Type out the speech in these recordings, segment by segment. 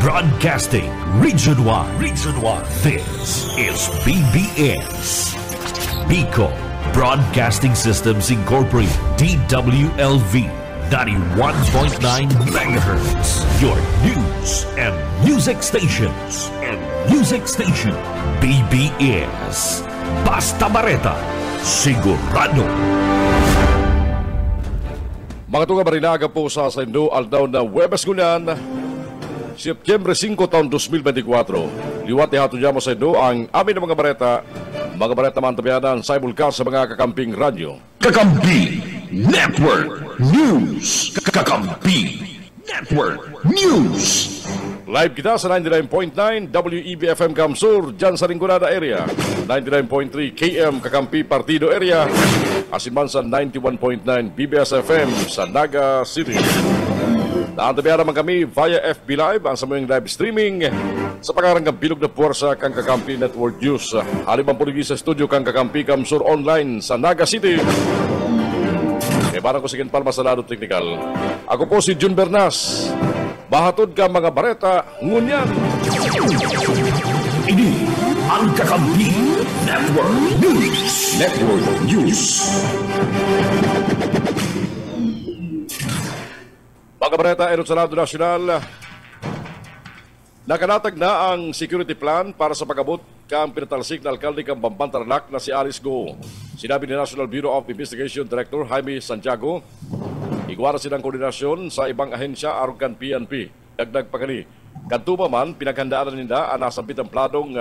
Broadcasting Region 1. Region 1. This is BBS. Bicol Broadcasting Systems Incorporated. DWLV 91.9 MHz. Your news and music stations. BBS. Basta Bareta. Sigurado. Mga tunga marinaga po sa Saindo Aldaw na Webes Gunan, Setyembre 5 taon 2024. Liwat ihato niya mo sa Saindo ang amin ng mga bareta mantabianan sa ibulkas sa mga kakamping radyo. Kakampi Network News. Kakampi Network News. Live kita sa 99.9 WEB-FM Kamsur dyan sa Rinconada area, 99.3 KM Kakampi Partido area, asinman sa 91.9 BBS-FM sa Naga City. Naantabihan naman kami via FB Live ang sa mga live streaming sa pangarang Bilog na Puwersa kang Kakampi Network News. Halimang puligi sa studio kang Kakampi Kamsur online sa Naga City. Parang ko sigin palma sa lado teknikal. Ako po si Jun Bernas. Bahatod ka mga bareta, ngunyan. Ini ang Kakampi Network News. Network News. Mga bareta, Erot Salado Nacional, nakanatag na ang security plan para sa pag-abot kang pinatalsik na alkalde kang Bamban-Tarlac na si Alice Go. Sinabi ni National Bureau of Investigation Director Jaime Santiago, igwara silang koordinasyon sa ibang ahensya aron kan PNP. Dagdag pa kani, kadto pa man pinaghandaan nila ang nasambit ang planong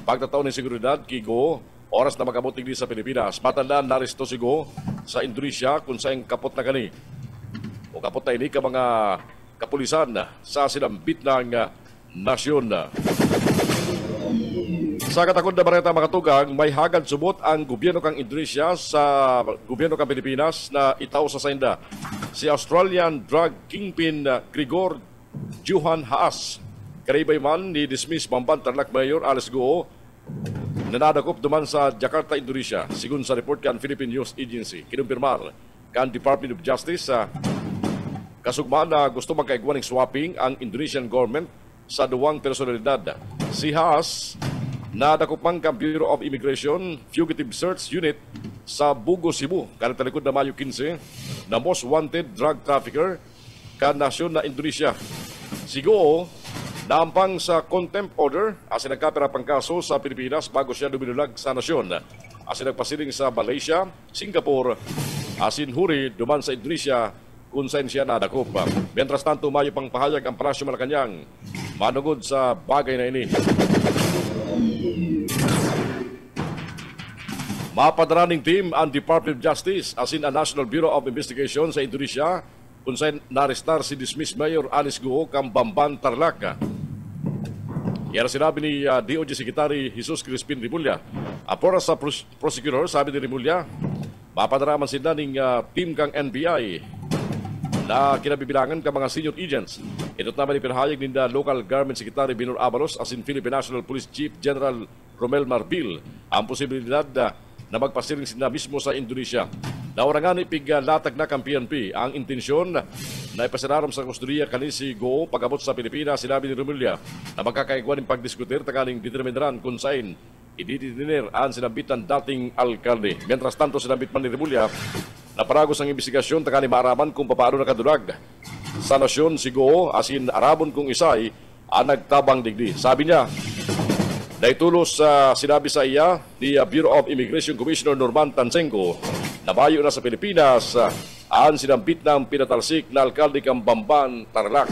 pagtataon ng seguridad kay Go oras na makabot digdi sa Pilipinas. Matandaan naresto si Go sa Indonesia kung saan kapot na kani. O kapot na ini ka mga kapulisan sa sinambit ng nasyon. Sa katakot na bareta mga tugang, may hagad subot ang gobyerno kang Indonesia sa gobyerno kang Pilipinas na itaw sa sainda. Si Australian drug kingpin Gregor Johan Haas, karibay man ni dismiss Bamban-Tarlac Mayor Alice Go, nanadakop duman sa Jakarta, Indonesia. Sigun sa report kan Philippine News Agency, kinumpirmar kan Department of Justice sa kasugmaan na gusto magkaigwaning swapping ang Indonesian government sa duwang personalidad. Si Haas nadakupang kang Bureau of Immigration Fugitive Search Unit sa Bugo, Cebu, kanang talikod na Mayo 15, na most wanted drug trafficker ka nasyon na Indonesia. Si Go naampang sa contempt order asin nagkapira pang kaso sa Pilipinas bago siya duminulag sa nasyon. Asin nagpasiling sa Malaysia, Singapore, asin huri duman sa Indonesia kung saan siya nadakop. Mientras tanto, mayo pang pahayag ang Palasyo Malacanang manungod sa bagay na ini. Mapadaraning team ang Department of Justice asin ang National Bureau of Investigation sa Indonesia kung saan narestar si dismissed Mayor Alice Go kang Bamban-Tarlac. Yan sinabi ni DOJ Secretary Jesus Crispin Rimulya. Apora sa prosecutor, sabi ni Rimulya, mapadaraman sila ng team kang NBI na kinabibilangan ka mga senior agents. Ito't naman ipinahayag ni Local Government Secretary Binor Abalos asin Philippine National Police Chief General Romel Marbil ang posibilidad na magpasiring sila mismo sa Indonesia. Nawarangan ipiglatag na kang PNP ang intensyon na ipasiraram sa kustodiya kani si Go pag-abot sa Pilipinas. Sinabi ni Romulia na magkakaigwan ng pagdiskutir takaling determinaran kung saan ididinir ang sinambitan dating alkalde. Mientras tanto, sinambit man ni Romulia na paragos ang investigasyon takani maaraman kung paano nakadulag sa nasyon si Go asin arabon kung isay ang nagtabang digdi. Sabi niya, naitulos sinabi sa iya ni Bureau of Immigration Commissioner Norman Tansenko na bayo na sa Pilipinas ang sinambit ng pinatalsik na alkalde kang Bamban-Tarlac.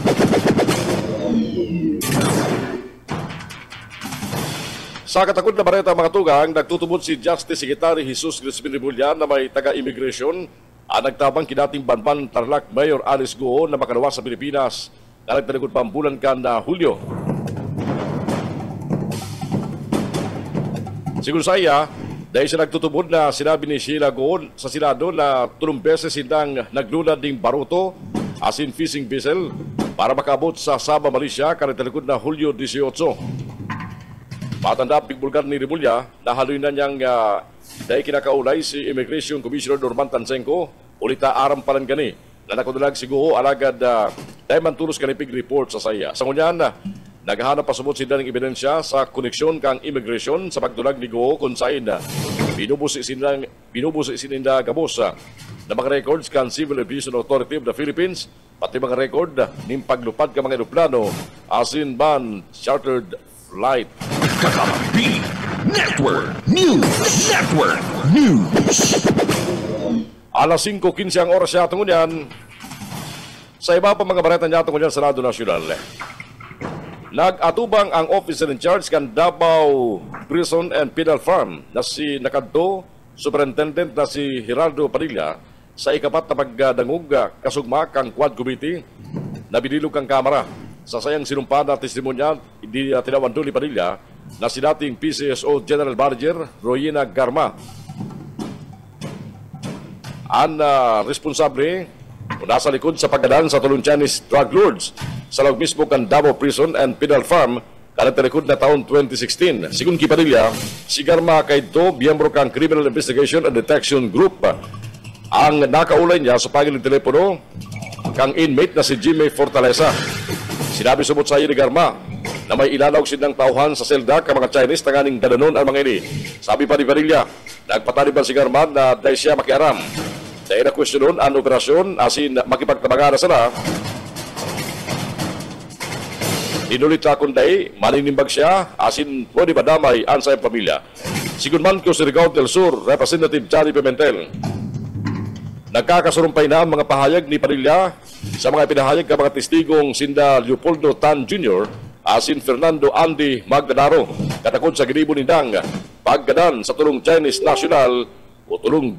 Sa katakot na bareta mga tugang, nagtutubod si Justice Secretary Jesus Crispin Rimulya na may taga-immigration ang nagtabang kinating Bamban-Tarlac Mayor Alice Go na makalawas sa Pilipinas na nagtalikod pambulan ka na Hulyo. Siguro sa iya, dahil siya nagtutubod na sinabi ni Sheila Go sa Senado na 3 beses sindang naglulad ng baruto asin fishing vessel para makabot sa Sabah, Malaysia kanitalikod na Hulyo 18. Matanda pigbulgar ni Rimulya na haloy na niyang dahil kinakaulay si Immigration Commissioner Norman Tansenko ulita aram palan gani na nakudulag siguro alagad dahil man tulos kanipig report sa saya. Sa ngunyan Naghahanap pasubot sila ng ebidensya sa koneksyon kang immigration sa pagdulag ni Guo kung saan binubusi sininda gabos na mga records kan Civil Aviation Authority of the Philippines, pati mga record ng paglupad ka mga aeroplano asin ban chartered flight. Kakampi Network News. Network News. Alas 5:15 ang oras sa atong yan. Sa iba pa mga bareta niya atong yan sa Senado Nacional. Nag-atubang ang officer in charge kan Davao Prison and Penal Farm na si nakadto Superintendent na si Gerardo Padilla sa ikapat na pagdangog kasugma kang Quad Committee na binilog kang kamera. Sa sayang sinumpa na testimonya tinawanto ni Padilla na si dating PCSO General Manager Royina Garma. Ang responsable nasa likod sa pagdaan sa tulong Chinese drug lords sa loob mismo kan Davao Prison and Penal Farm kada terikod na taon 2016. Sigun ki Padilla, si Garma kaito miyembro kang Criminal Investigation and Detection Group. Ang nakaulay niya sa pagiling telepono kang inmate na si Jimmy Fortaleza. Sinabi subot sa iyo ni Garma na may ilalaw silang tauhan sa selda ka mga Chinese tanganing dadanon ang mga ini. Sabi pa ni Padilla, nagpataliban si Garma na dahil siya makiaram. Dahil na question ang operasyon asin makipagtabagara sila. Inulit sa kunday, maninimbag siya asin pwede madamay ang sa pamilya. Sigun man ko si Rigao del Sur, Representative Johnny Pimentel. Nagkakasurumpay na ang mga pahayag ni Padilla sa mga pinahayag ka mga testigong sinda Leopoldo Tan Jr. asin Fernando Andy Magdanaro katakod sa ginibo ni Dang paggadan sa tulong Chinese National o tulong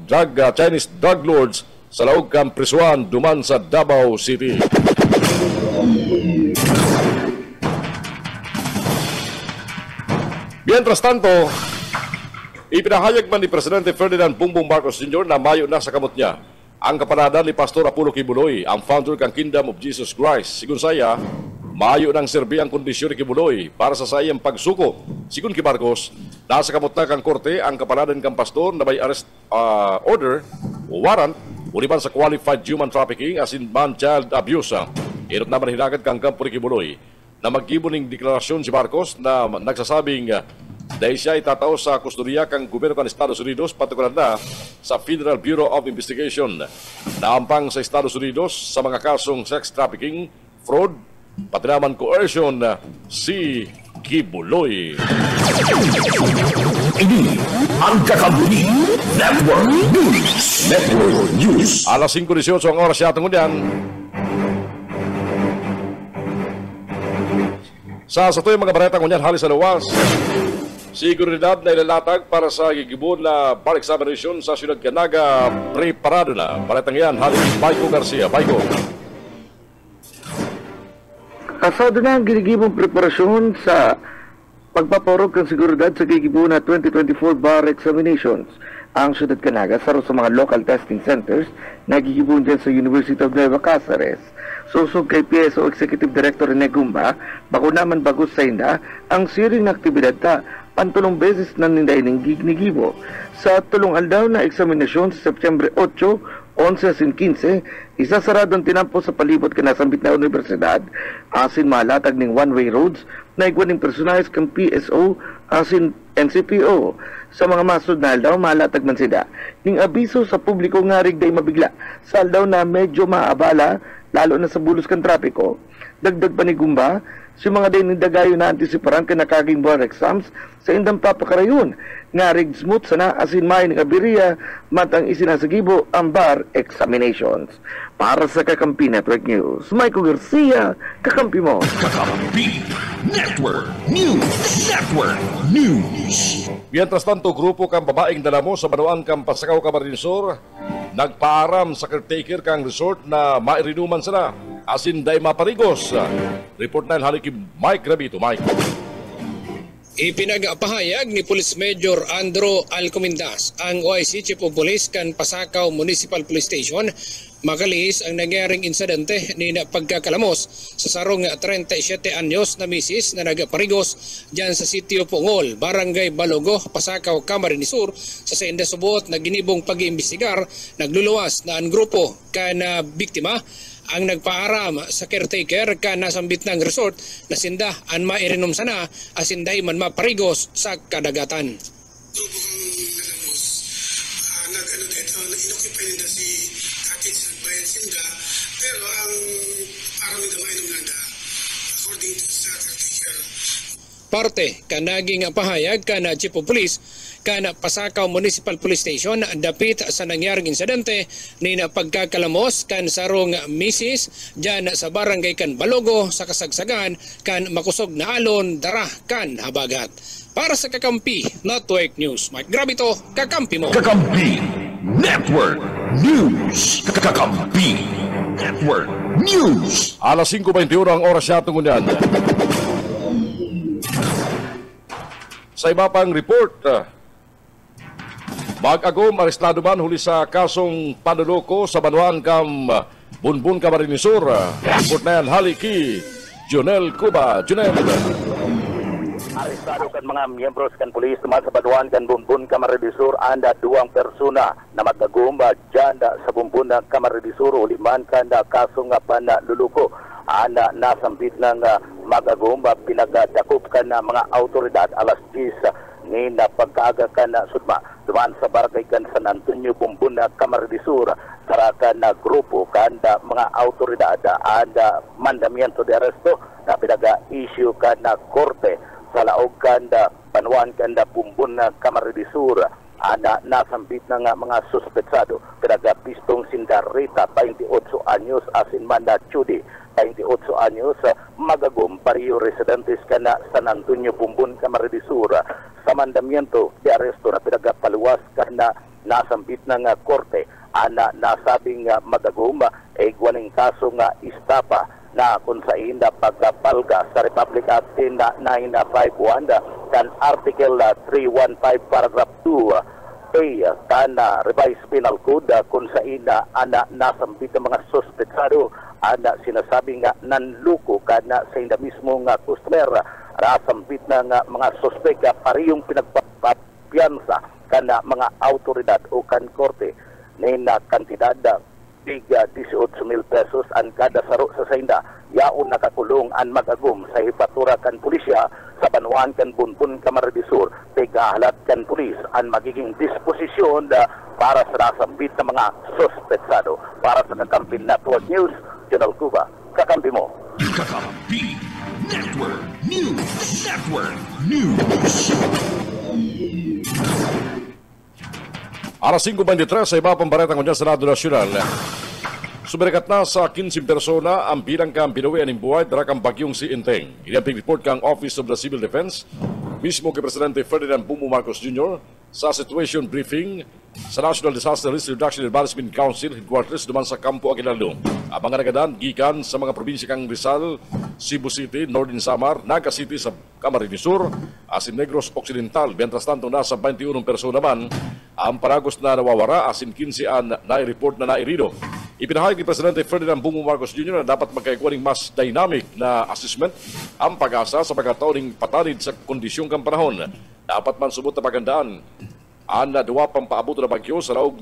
Chinese drug lords sa laog kang prisuan duman sa Davao City. Mientras tanto, ipinahayag man ni Presidente Ferdinand Bongbong Marcos Jr. na mayo na sa kamot niya ang kapanadan ni Pastor Apollo Kibuloy, ang founder ng Kingdom of Jesus Christ. Sigun saya, mayo ng serbi ang kondisyon ni Kibuloy para sa sayang pagsuko. Sigun ki Marcos, nasa kamot na kang korte ang kapanadan kang pastor na may arrest order o warrant uliban sa qualified human trafficking as in man-child abuse. Irot naman hinagad kang kampo ni Kibuloy na maggibuning deklarasyon si Marcos na nagsasabing dahil siya itatao sa kustodiya kang gobyerno ng Estados Unidos, partikular na sa Federal Bureau of Investigation na ampang sa Estados Unidos sa mga kasong sex trafficking, fraud, pati naman coercion si Kibuloy. Ini ang Kakampi Network News. Network News. Alas 5:18 ang oras sa atong unyan. Sa satoy mga baretang unyan halis sa luwas, seguridad na ilalatag para sa gigibon na bar examination sa Siyudad Canaga preparado na. Baretang yan halis Baiko Garcia. Baiko. Kasado na ang ginigibong preparasyon sa pagpaporog ng seguridad sa gigibon na 2024 bar examinations. Ang Siyudad Canaga sa mga local testing centers na gigibon dyan sa University of Nueva Cáceres. Susog kay PSO Executive Director Rene Gumba, bako naman bagus sa inda ang siring na aktibidad ta pantulong beses na ninday ng gignigibo. Sa tulong aldaw na eksaminasyon sa September 8, 11 asin 15, isasarado ang tinampo sa palibot ka nasambit na universidad asin malatag ng one-way roads na igwaning personalis kang PSO asin NCPO. Sa mga masod na aldaw, malatag man sila ning abiso sa publiko nga rigday mabigla sa aldaw na medyo maabala lalo na sa bulos kan trapiko. Dagdag pa ni Gumba, si mga din dagayo na antisiparan ka nakaging bar exams sa indang papakarayon nga rig smooth sana asin may ng abiriya matang isinasagibo ang bar examinations. Para sa Kakampi Network News, Michael Garcia, Kakampi mo. Kakampi Network News. Network News. Mientras tanto, grupo kang babaeng dalamo sa Banuan kang Pasakaw Camarinesor nagpaaram sa caretaker kang resort na mairinuman sila asin day maparigos. Report na haliki Mike Rabito. Mike. Ipinagpahayag ni Police Major Andro Alcomendas, ang OIC Chief of Police kan Pasakaw Municipal Police Station, makalis ang nangyaring insidente ni pagkakalamos sa sarong 37 anyos na misis na nagparigos dyan sa sitio Pungol, Barangay Balogo, Pasakaw, Camarinesor. Sa senda subot na ginibong pag-iimbestigar, nagluluwas na ang grupo kan biktima ang nagpaaram sa caretaker ka nasambit ng resort na sinda an mairinom sana asinday man maparigos sa kadagatan. Grupo kang nalamos, nag-ano dito, inoccupy nila si cottage sa bayan sinda, pero ang parang nila mainom nanda, according to sa caretaker. Parte ka naging pahayag ka na Chief of Police kana Pasakaw Municipal Police Station dapit sa nangyaring insidente ni na pagkakalamos kan sarong misis dyan sa barangay kan Balogo sa kasagsagan kan makusog na alon dara kan habagat. Para sa Kakampi Network News, Mike Gravito, Kakampi mo. Kakampi Network News. Kakampi Network News. Alas 5:21 ang oras siya tungunan. Sa iba pang report, mag-agom arestado man huli sa kasong panuloko sa Banuan kam Bunbun Camarinesur. Report na yan, Haliki, Junel Cuba. Junel. Arestado kan mga miyembros kan pulis sa Banuan kan Bunbun Camarinesur anda duang persona na mag-agom dyan sa Bunbun Camarinesur uliman kan kasong panuloko. Anda nasambit ng mag-agom pinagdakop kan mga autoridad alas 10 ni na pagkaaga kan sudma duman sa barangay kan San Antonio Bumbun Camarinesur sarakan na grupo kan mga autoridad anda mandamiento de arresto na pinaga-issue kan na korte sa laog kan Banuan kan Bumbun Camarinesur anda nasambit ng mga suspetsado pinaga-pistong Sindarita 28 anyos asin manda Chudi 28 anyos magagom pariyo residentes kana San Antonio Bumbun Camarinesur sa mandamiento de aresto na pinagapaluwas kana nasambit ng korte ana nasabing magagom guwaning kaso nga istapa na kung sa inda pagpalga sa Republic Act 951 kan Article 315 Paragraph 2 kana Revised Penal Code kung sa inda ana nasambit ng mga suspetsado ana sinasabi nga nanluko kana sa inda mismo nga customer rasambit na nga mga suspek pariyong pinagpapiansa kana mga autoridad o kan korte na kantidad tiga 18,000 pesos ang kada saro sa sainda yaon nakakulong ang mag-agom sa hibatura kan pulisya sa Banuan kan Bunbun Camarinesur tigahalat kan pulis ang magiging disposisyon para sa nasambit na mga suspetsado. Para sa Kakampi Network News, Junel Cuba, kakampi mo. Kakampi Network News. Network News. Alas 5:23 sa iba pang baretang kunya sa Senado Nasyonal. Sumerikat na sa 15 persona ang bilang kang pinawian ng buhay dara kang bagyong si Inteng. Inaping report kang Office of the Civil Defense mismo kay Presidente Ferdinand Bongbong Marcos Jr. sa situation briefing sa National Disaster Risk Reduction and Management Council headquarters duman sa Campo Aguinaldo. Ang mga nagadan gikan sa mga probinsya kang Rizal, Cebu City, Northern Samar, Naga City sa Camarinesur, asin Negros Occidental. Mientras tanto nasa 21 persona man ang paragos na nawawara asin 15 ang nai-report na nairido. Ipinahayag ni Presidente Ferdinand Bongbong Marcos Jr. na dapat magkaiguaning mas dynamic na assessment ang pag-asa sa pagkataoning patanid sa kondisyong kang panahon. Dapat man subot na pagandaan ang duwa pang paabuto na bagyo sa laog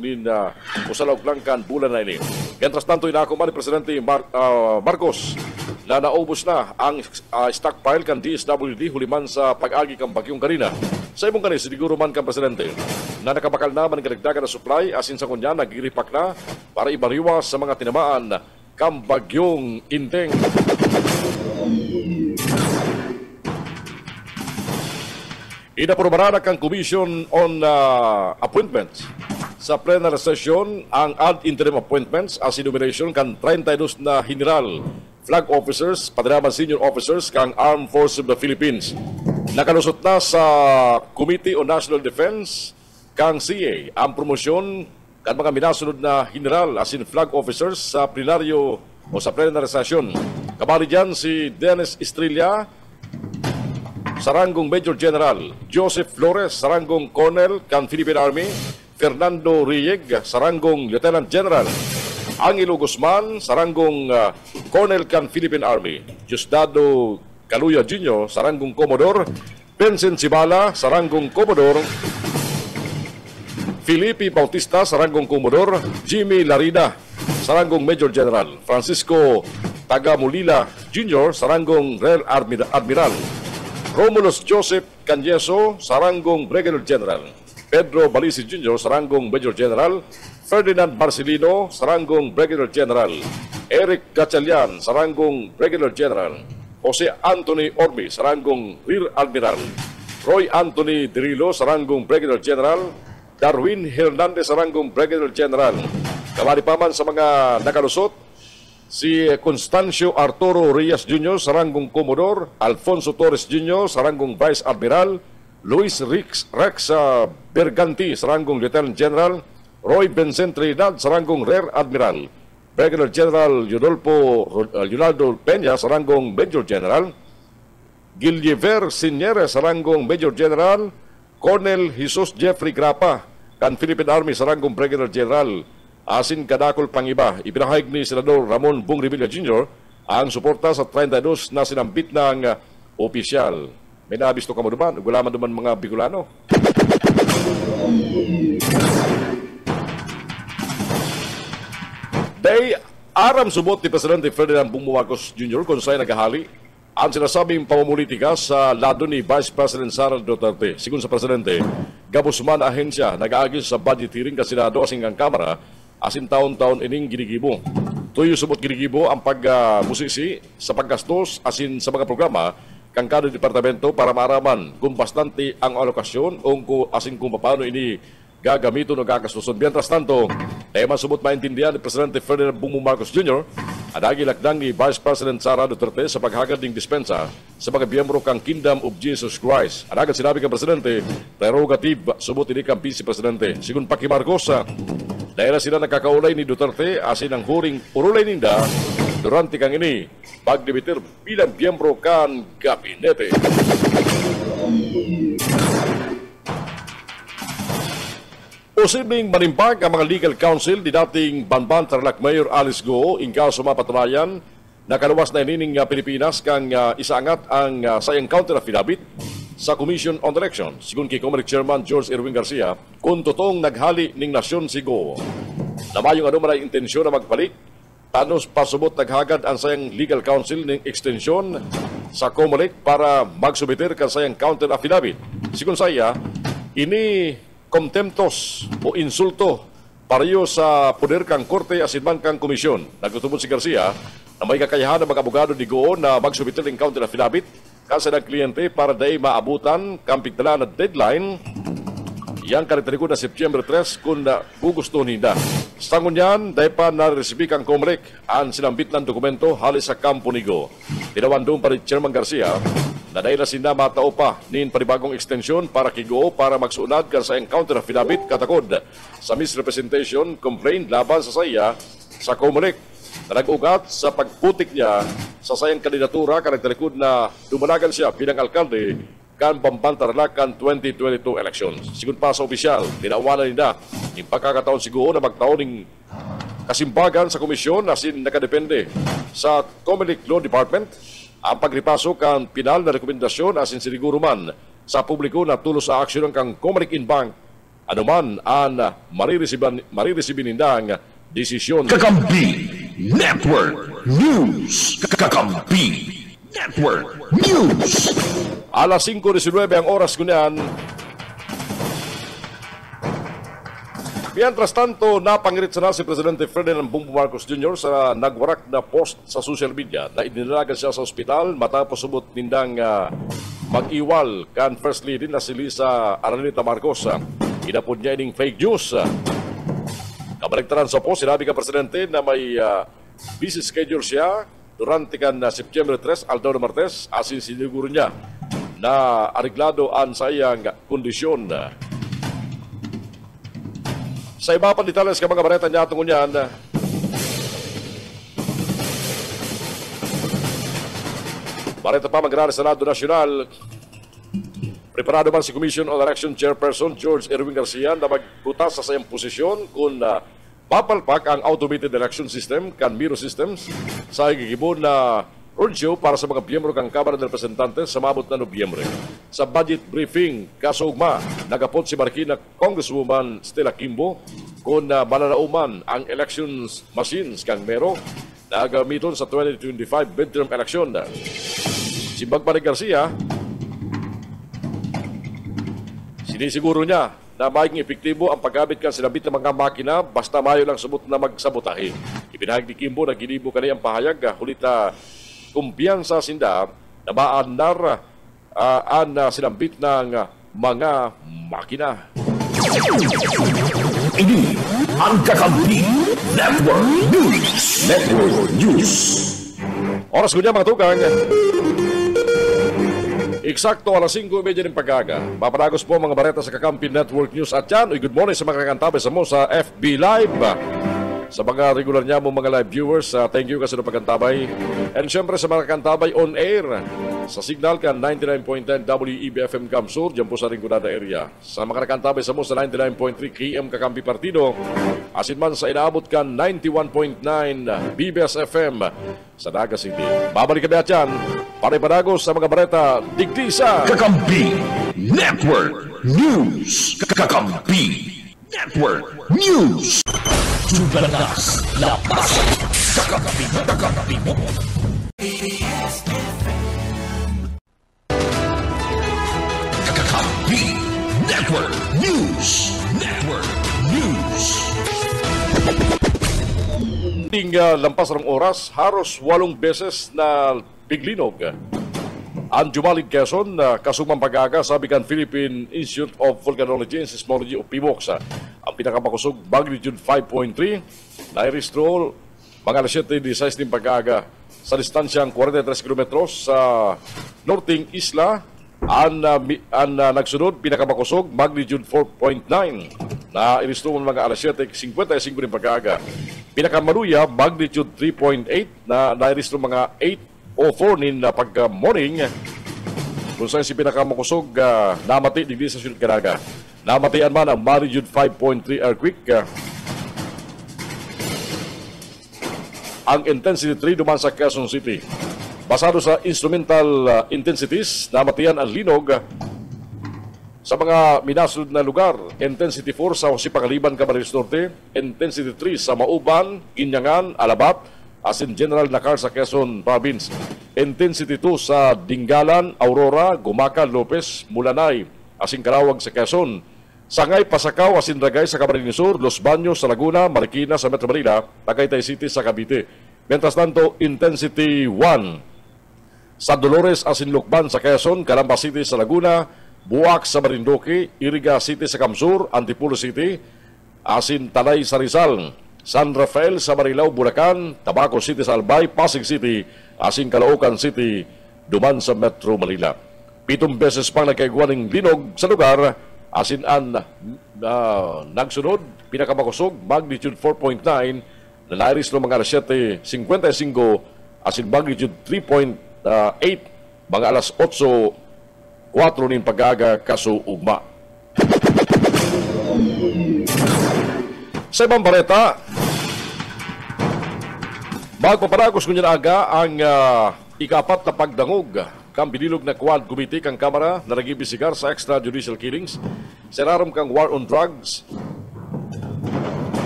o sa laog lang kan bulan na ini. Mientras tanto, inakuman ni Presidente Marcos na naubos na ang stockpile kan DSWD huliman sa pag-agi kang bagyong kanina. Sa ibong kanis, siguro man kang Presidente na nakabakal na manigdagdagan na supply asin sa kunya nagiripak na para ibariwas sa mga tinamaan kang bagyong Inteng. Inaprobarana kang Commission on Appointments sa plenary session ang ad interim appointments as nomination kan 32 na general flag officers, padalaman senior officers kang Armed Forces of the Philippines. Nakalusot na sa Committee on National Defense kang CA ang promosyon kan mga minasunod na general as in flag officers sa plenaryo o sa plenary session. Kabali dyan si Dennis Estrella sa ranggong Major General, Joseph Flores sa ranggong Colonel kan Philippine Army, Fernando Rieg sa ranggong Lieutenant General, Angelo Guzman sa ranggong Colonel kan Philippine Army, Diosdado Caluya Jr. sa ranggong Commodore, Vincent Cibala sa ranggong Commodore, Felipe Bautista sa ranggong Commodore, Jimmy Larida sa ranggong Major General. Francisco Tagamulila Jr. sa ranggong Rear Admiral. Romulus Joseph Canyeso sa ranggong Brigadier General. Pedro Balisi Jr. sa ranggong Major General. Ferdinand Marcelino sa ranggong Brigadier General. Eric Gatchalian sa ranggong Brigadier General. Jose Anthony Ormi sa ranggong Rear Admiral. Roy Anthony Dirilo sa ranggong Brigadier General. Darwin Hernandez sa ranggong Brigadier General. Kamali pa man sa mga nakalusot, si Constancio Arturo Reyes Jr. sa ranggong Commodore. Alfonso Torres Jr. sa ranggong Vice Admiral. Luis Rex Berganti sa ranggong Lieutenant General. Roy Vincent Trinidad sa ranggong Rear Admiral. Brigadier General Leonardo Peña sa ranggong Major General. Gilliver Siniere sa ranggong Major General. Colonel Jesus Jeffrey Grapa kan Philippine Army sa ranggong Brigadier General. Asin kadakol pang iba, ipinahayag ni Senador Ramon Bong Revilla Jr. ang suporta sa 32 na sinambit ng opisyal. May nabisto ka mo duman, gulaman duman mga Bicolano. Day aram subot ni Presidente Ferdinand Bongbong Marcos Jr. kung sa'y naghahali ang sinasabing pamumulitika sa lado ni Vice President Sara Duterte. Sigun sa Presidente, gabos man ahensya nag-aagis sa budget hearing ka Senado asing ang Kamara asin taon-taon ining ginigibo. Tuyo subot ginigibo ang pagmusisi sa paggastos asin sa mga programa kang kada departamento para maaraman kung bastante ang alokasyon o asin kung paano ini gagamito o gagastuson. Mientras tanto, tema subot maintindihan ni Presidente Ferdinand Bongbong Marcos Jr. adagi lakdang ni Vice President Sara Duterte sa paghagad ng dispensa sa mga biyembro kang Kingdom of Jesus Christ. Adagan sinabi kang Presidente, prerogative subot ini kang Vice Presidente. Sigun Paki Marcos, dahil na sila nakakaulay ni Duterte asin ang huring urulay ninda durante kang ini pagdebitir bilang biyembro kan gabinete. Posibleng manimpag ang mga legal counsel di dating Banban Tarlac Mayor Alice Go in kaso mapatunayan na kaluwas na inining Pilipinas kang isaangat ang sayang counter affidavit sa Commission on Election. Sigun kay Comelec Chairman George Erwin Garcia, kung totoong naghali ning nasyon si Go. Namayong ano man ay intensyon na magpalit, tanos pasubot naghagad ang sayang legal counsel ng extension sa Comelec para magsubiter kan sayang counter affidavit. Sigun saya, ini kontemptos o insulto pareho sa poder kang korte asin man kang komisyon. Nagtutubod si Garcia na may kakayahan ng mga abogado di Go na magsubitin ng counter affidavit kasi ng kliyente para dahil maabutan kang pigtala na deadline yang karakteriko na September 3 kung gugusto nila. Sangon yan, dahil pa naresibik ang Comelec ang sinambit ng dokumento halis sa kampo ni Go. Tinawan doon pa rin Chairman Garcia na dahil na sina matao pa nin panibagong extension para kay Go para magsuunad ka sa counter affidavit katakod sa misrepresentation complaint laban sa saya sa Comelec na nag-ugat sa pagputik niya sa sayang kandidatura karakterikod na dumanagan siya bilang alkalde kan Banban Tarlac kan 2022 elections. Sigun pa sa opisyal, tinawanan nila yung pagkakataon siguro na magtaon ng kasimbagan sa komisyon asin nakadepende sa Comelec Law Department ang pagripasok ang pinal na rekomendasyon asin siniguro man sa publiko na tulos sa aksyon kang Comelec Inbank anuman ang mariresibin nindang desisyon. Kakampi Network News. Kakampi Network News. Alas 5:19 ang oras kunyan. Mientras tanto, napangirit na si Presidente Ferdinand Bongbong Marcos Jr. sa nagwarak na post sa social media na idinalagan siya sa ospital matapos subot nindang mag-iwal kan First Lady na si Lisa Araneta Marcos. Inapod niya ining fake news. Kabaligtaran sa post, sinabi ka Presidente na may busy schedule siya durante kan September 3, Aldao Martes, asin siniguro niya na ariglado ang sayang kondisyon. Sa iba pa detalles ka mga bareta niya tungkol yan, bareta pa mag-rari sa Senado Nacional. Preparado man si Commission on Election Chairperson George Erwin Garcia na magbutas sa sayang posisyon kung papalpak ang automated election system kan Miro Systems sa igigibon na roadshow para sa mga miyembro kang Kamara ng Representantes sa mabot na Nobyembre. Sa budget briefing, kasugma, nagapot si Marikina Congresswoman Stella Kimbo kung mananauman ang elections machines kang mero na gamiton sa 2025 midterm election. Si Bagmani Garcia, sinisiguro niya na maging epektibo ang paggamit kan sinabit ng mga makina basta mayo lang subot na magsabotahe. Ipinahag ni Kimbo na ginibo kanay ang pahayag hulita kumpiyansa sinda na maandar ang sinambit ng mga makina. Ini ang Kakampi Network News. Network News. Oras ko niya mga tugang. Eksakto alas 5:30 ng pag-aga. Papadagos po mga bareta sa Kakampi Network News at yan. Good morning sa mga kakantabay sa mo sa FB Live. Sa mga regular niya mo mga live viewers, thank you kasi na pagkantabay. And syempre sa mga kakantabay on air sa signal ka 99.10 WEBFM Kamsur, dyan po sa Ringgonada area. Sa mga kakantabay sa mo sa 99.3 KM Kakampi Partido, asin man sa inaabot ka 91.9 BBS FM sa Naga City. Babalik kami at yan, pare-padagos sa mga bareta, digdi sa Kakampi Network News. Kakampi Network News. Subalas, lapas, Kakampi mo. Kakampi Network News. Network News. Ting lampas ng oras, haros 8 beses na biglinog ang Jumalig Quezon na kasumang pag-aga sabi kan Philippine Institute of Volcanology and Seismology o PIVOX. Ang pinakamakusog magnitude 5.3 na i-restro mga alas 7:16 ng pag-aga sa distansyang 43 kilometros sa norting isla. Ang nagsunod pinakamakusog magnitude 4.9 na i-restro mga alas 7:55 ng pag-aga. Pinakamaluya magnitude 3.8 na i-restro mga 8:04 nin pagka-morning kung saan si pinakamakusog namati digdi sa Siyudad Caraga. Namatian man ang magnitude 5.3 earthquake. Ang intensity 3 duman sa Quezon City. Basado sa instrumental intensities, namatian ang linog sa mga minasunod na lugar. Intensity 4 sa Sipangaliban, Camarines Norte. Intensity 3 sa Mauban, Inyangan, Alabat, as in General Nakar sa Quezon Province. Intensity 2 sa Dingalan, Aurora, Gumaca, Lopez, Mulanay, as in Karawag sa Quezon. Sangay, Pasakaw, as in Ragay sa Camarines Sur, Los Baños sa Laguna, Marikina sa Metro Manila, Tagaytay City sa Cavite. Mientras tanto, Intensity 1 sa Dolores, as in Lucban sa Quezon, Calamba City sa Laguna, Buak sa Marinduque, Iriga City sa Kamsur, Antipolo City, as in Talay sa Rizal, San Rafael sa Marilao, Bulacan, Tabaco City sa Albay, Pasig City, asing Caloocan City, duman sa Metro Manila. 7 beses pang nagkaiguan ng linog sa lugar, asin nagsunod, pinakamakusog, magnitude 4.9, na nairis ng mga alas 7:55, asin magnitude 3.8, mga alas 8:04 nin pag-aga kasuugma. Sa ibang bareta, magpaparagos ko niya aga ang ikapat na pagdangog kang binilog na Quad Committee kang Kamara na nagibisigar sa extrajudicial killings. Sinaram kang war on drugs.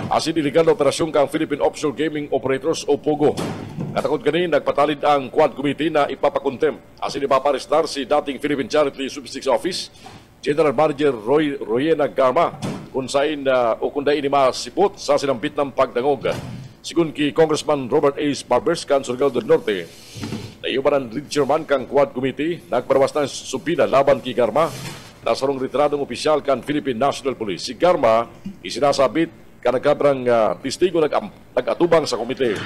Asin iligal na operasyon kang Philippine Offshore Gaming Operators o POGO. Katakot kanin, nagpatalid ang Quad Committee na ipapakontem. Asin ipaparestar si dating Philippine Charity Statistics Office General Manager Royena Garma kung saan o kung dahil masipot sa sinampit ng pagdangog. Sigun ki Congressman Robert A. Barbers kan Surigao del Norte, na iuban ang lead chairman kang Quad Committee, nagparawas ng sumpina laban ki Garma, na sarong retiradong opisyal kan Philippine National Police. Si Garma, isinasabit ka nagkabrang testigo nag-atubang sa komite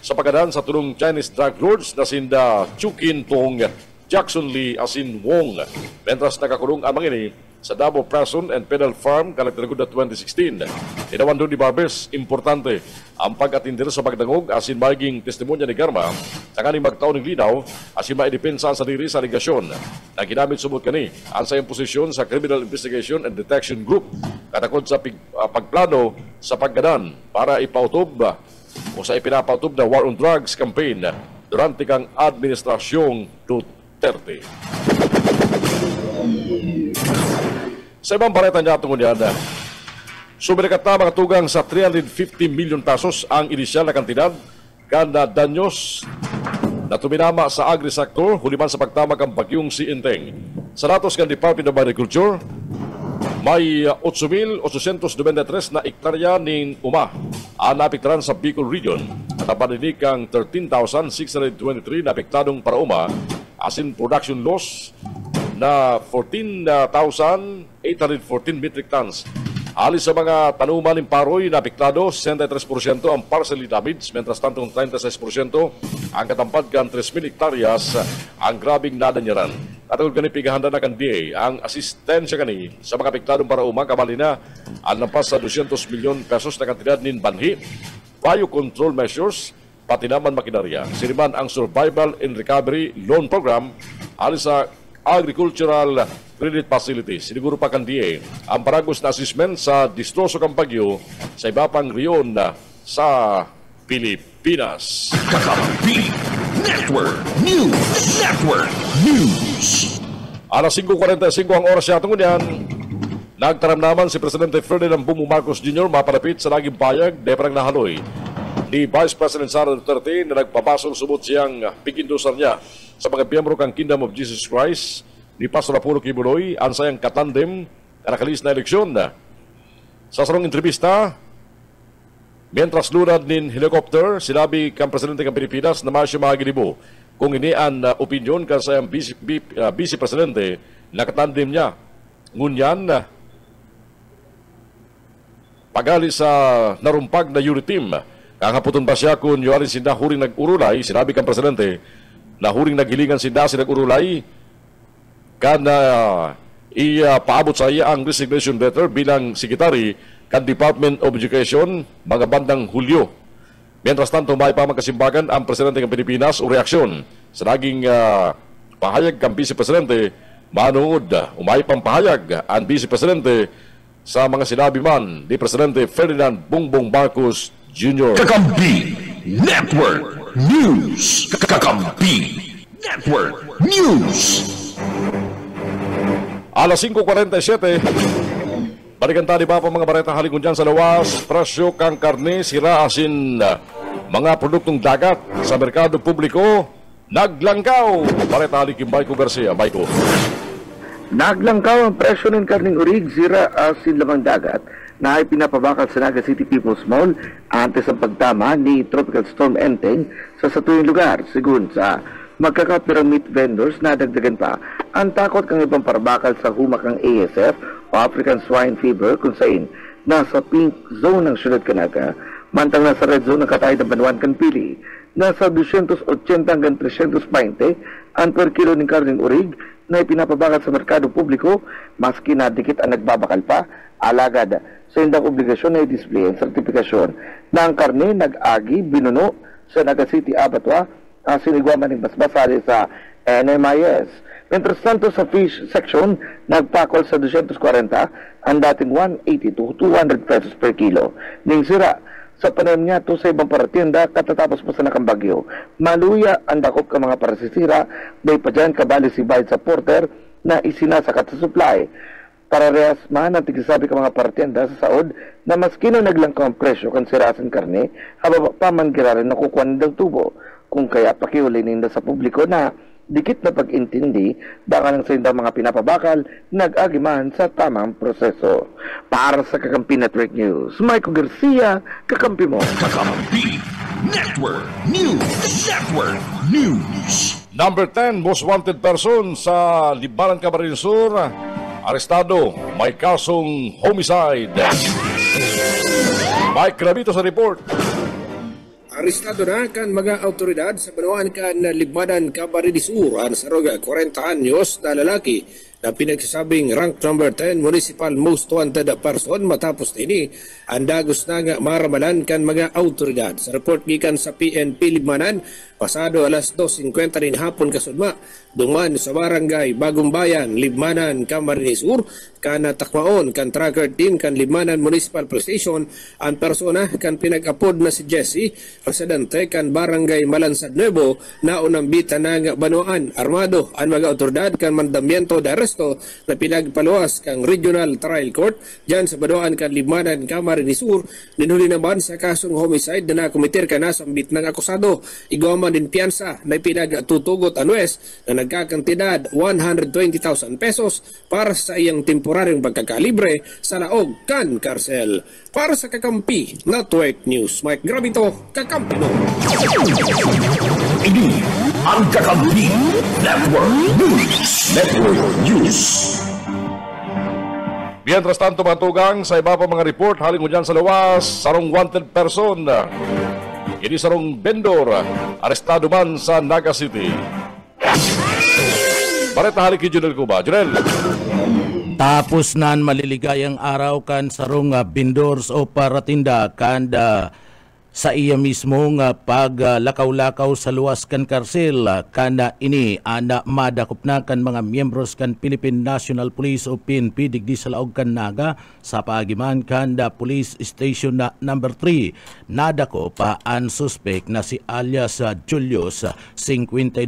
sa pagdaan sa tulong Chinese drug lords na sinda Chukin Tong, Jackson Lee, asin Wong. Mentras nakakulong ang mga ini sa Davao Prison and Penal Farm kalagtalagod na 2016. Inawan doon ni Barbers, importante ang pag-atindir sa pagdangog asin maging testimonya ni Garma na kaning magtaon ng linaw asin maidepensa sa diri sa aligasyon na ginamit sumot kani ang sa posisyon sa Criminal Investigation and Detection Group katakod sa pagplano sa paggadan para ipautob o sa ipinapautob na war on drugs campaign durante kang administrasyong Duterte. Sa ibang bareta niya tungo niya, Sumikat na mga tugang sa 350 million pesos ang inisyal na kantidad kada danyos na tuminama sa agri-sector huliman sa pagtama ang bagyong si Enteng. Sa datos ng Department of Agriculture, may 8,893 na ektarya ning ang naapektaran sa Bicol Region at napaninig ang 13,623 na apektadong para asin production loss na 14,814 metric tons. Alis sa mga tanuman ng paroy na apektado, 63% ang partially damaged, mentras tantong 36% ang katampad kan 3,000 hektaryas ang grabing nadanyaran. Katulad kani pigahanda na kan DA ang asistensya kani sa mga apektadong para kabali na ang lampas sa 200 milyon pesos na kantidad nin banhi, bio control measures, pati naman makinarya. Siniman ang Survival and Recovery Loan Program alis sa Agricultural Credit Facilities. Siniguro pa kan DA ang paragos na assessment sa distroso kang bagyo sa iba pang riyon sa Pilipinas. Kakampi Network News. Network News. Alas 5:45 ang oras sa atong yan. Nagtaramnaman si Presidente Ferdinand Bongbong Marcos Jr. mapalapit sa laging payag de parang nahaloy ni Vice President Sara Duterte na nagpapasol subot siyang pigindusar niya sa mga miyembro kang Kingdom of Jesus Christ ni Pastor Apollo Kibuloy ang sayang katandem na nakalis na eleksyon. Sa sarong entrevista, mientras lunad nin helicopter, sinabi kang Presidente ng Pilipinas na masya mga ginibo kung ini ang opinion kan sayang Vice Presidente na katandem niya. Ngunyan, pagali sa narumpag na Euro team, kakaputon ba siya kung yuwarin sinda huring nag-urulay, sinabi kang Presidente, na huring naghilingan sinda si nag-urulay, kana paabot sa iya ang resignation letter bilang sekretary kan Department of Education mga bandang Hulyo. Mientras tanto, may pamagkasimbagan ang Presidente ng Pilipinas o reaksyon sa naging pahayag kang Vice Presidente. Manood, umay pang pahayag ang Vice Presidente sa mga sinabi man ni Presidente Ferdinand Bongbong Marcos Jr. Kakampi Network News. Kakampi Network News. Alas 5:47, balikan tali pa mga baretang halikon dyan sa lawas, presyo kang karne, sira asin, mga produktong dagat sa merkado publiko, naglangkaw. Bareta halikin Baiko Garcia, Baiko. Naglangkaw ang presyo ng karning urig, sira, asin, lamang dagat na ay pinapabakal sa Naga City People's Mall antes ang pagtama ni Tropical Storm Enteng sa satuyong lugar. Sigun sa magkakapirang meat vendors na dagdagan pa ang takot kang ibang parbakal sa humakang ASF o African Swine Fever kung saan nasa pink zone ng syudad Canaga, mantang nasa red zone ng Katay ng Banuan Kanpili. Nasa 280 hanggang 320 ang per kilo ng karning urig na ipinapabakal sa merkado publiko, maski na dikit ang nagbabakal pa, alagad sa indang obligasyon na i-display ang sertifikasyon na ang karne nag-agi, binuno sa Naga City Abattoir, sinigwaman ng basbasali sa NMIS. Mientras tanto sa fish section, nagpakol sa 240 ang dating 180 to 200 pesos per kilo. Ning sira sa panayam niya to sa ibang paratienda katatapos pa sa nakambagyo. Maluya ang dakop ka mga parasisira, day pa dyan kabali si Bayad sa Porter na isinasakat sa supply. Pararehas man ang tigisabi ka mga paratienda sa saod na maski na naglangkaw ang presyo kan sirasan karne, hababa pa man girarin na kukuha ng tubo. Kung kaya pakiulay ninda sa publiko na dikit na pag-intindi baka ng sa indang mga pinapabakal nag-agiman sa tamang proseso. Para sa Kakampi Network News, Michael Garcia, kakampi mo. Kakampi Network News. Network News. Number 10, most wanted person sa Libaran, Camarines Sur, arestado, may kasong homicide. Mike Rabito sa report. Arestado na kan mga autoridad sa Banuan kan Libmanan, Camarines Sur ang saroga 40 anyos na lalaki na pinagsasabing rank number 10 municipal most wanted person matapos ini ang dagos na nga maramalan kan mga autoridad. Sa report gikan sa PNP Libmanan, pasado alas 2:50 rin hapon kasudma, duman sa barangay Bagong Bayan, Libmanan, Camarines Sur, kan takmaon kan tracker team kan Libmanan Municipal Police Station ang persona kan pinag-apod na si Jesse, residente kan barangay Malansad Nuevo, na unang bita na nga Banuan. Armado ang mga autoridad kan mandamiento de arresto Aresto na pinagpaluwas kang Regional Trial Court dyan sa Badoan kan Limanan, Camarines Sur. Ninuli naman sa kasong homicide na nakomitir ka na sa ambit ng akusado. Igaman din piyansa na pinagtutugot ang West na nagkakantidad 120,000 pesos para sa iyang temporaryong pagkakalibre sa laog kan karsel. Para sa Kakampi Network News, Mike Gravito, Kakampi mo. Ini ang Kakampi Network News. Mientras tanto mga tugang, sa iba pa mga report, haling dyan sa lawas, sarong wanted person. Ini sarong vendor, arestado man sa Naga City. Baret na halik kay Junel Cuba. Junel. Tapos nan maliligayang araw kan sarong vendors o paratinda kanda sa iya mismo nga paglakaw-lakaw sa luwas kan karsel kana ini ana madakop na kan mga miyembros kan Philippine National Police o PNP digdi sa laog kan Naga sa paagiman kanda Police Station na number 3 nadako pa ang suspect na si alias Julius 52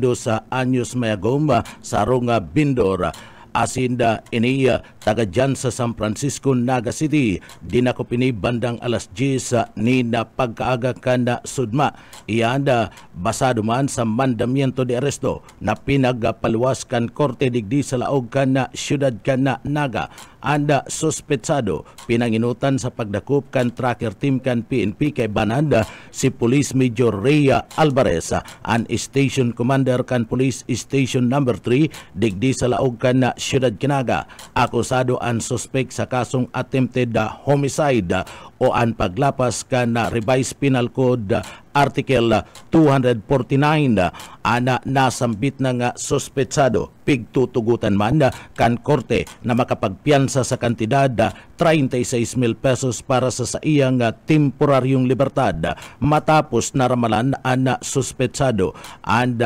anyos mayagom sarong vendor asinda iniya taga dyan sa San Francisco, Naga City. Dinako pini bandang alas 10 ni na pagkaaga kanda sudma. Iyanda basado man sa mandamiento de aresto na pinagpaluwas kan korte digdi sa laog kana syudad kana Naga. Anda suspetsado pinanginutan sa pagdakop kan tracker team kan PNP kay Bananda si Police Major Rhea Alvarez an station commander kan Police Station number 3 digdi sa laog kan Syudad Kinaga. Akusado ang suspect sa kasong attempted homicide o ang paglapas kan revised penal code Article 249 ana nasambit na nga suspetsado pigtutugutan man kan korte na makapagpiyansa sa kantidad 36,000 pesos para sa iyang temporaryong libertad matapos naramalan ang suspetsado and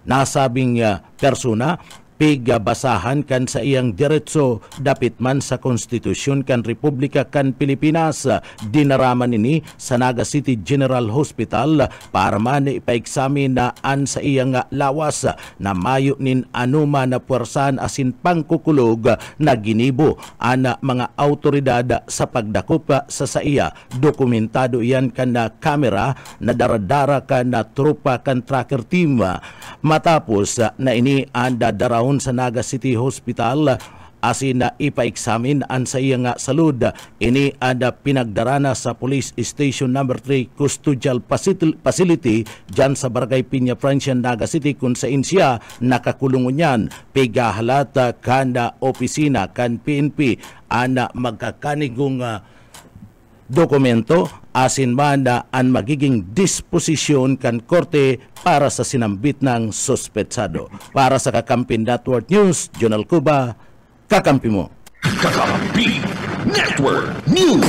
nasabing persona pigabasahan kan sa iyang diretso dapit man sa konstitusyon kan Republika kan Pilipinas. Dinaraman ini sa Naga City General Hospital para man ipaeksamin na an sa iyang lawas na mayo nin anuma na puwersan asin pangkukulog na ginibo ana mga autoridad sa pagdakop sa iya. Dokumentado iyan kan na kamera na daradara kan na trupa kan tracker team. Matapos na ini anda daraw sa Naga City Hospital asin na ipa-examine ang sa iyang salud. Ini ada pinagdarana sa Police Station number 3 Custodial Facility dyan sa Barangay Piña Francia, Naga City kung saan siya nakakulong niyan. Pigahalata kanda opisina kan PNP ana magkakanigong dokumento asin man ang magiging disposisyon kan korte para sa sinambit ng suspetsado. Para sa Kakampi Network News, Jonal Cuba, kakampi mo. Kakampi Network News.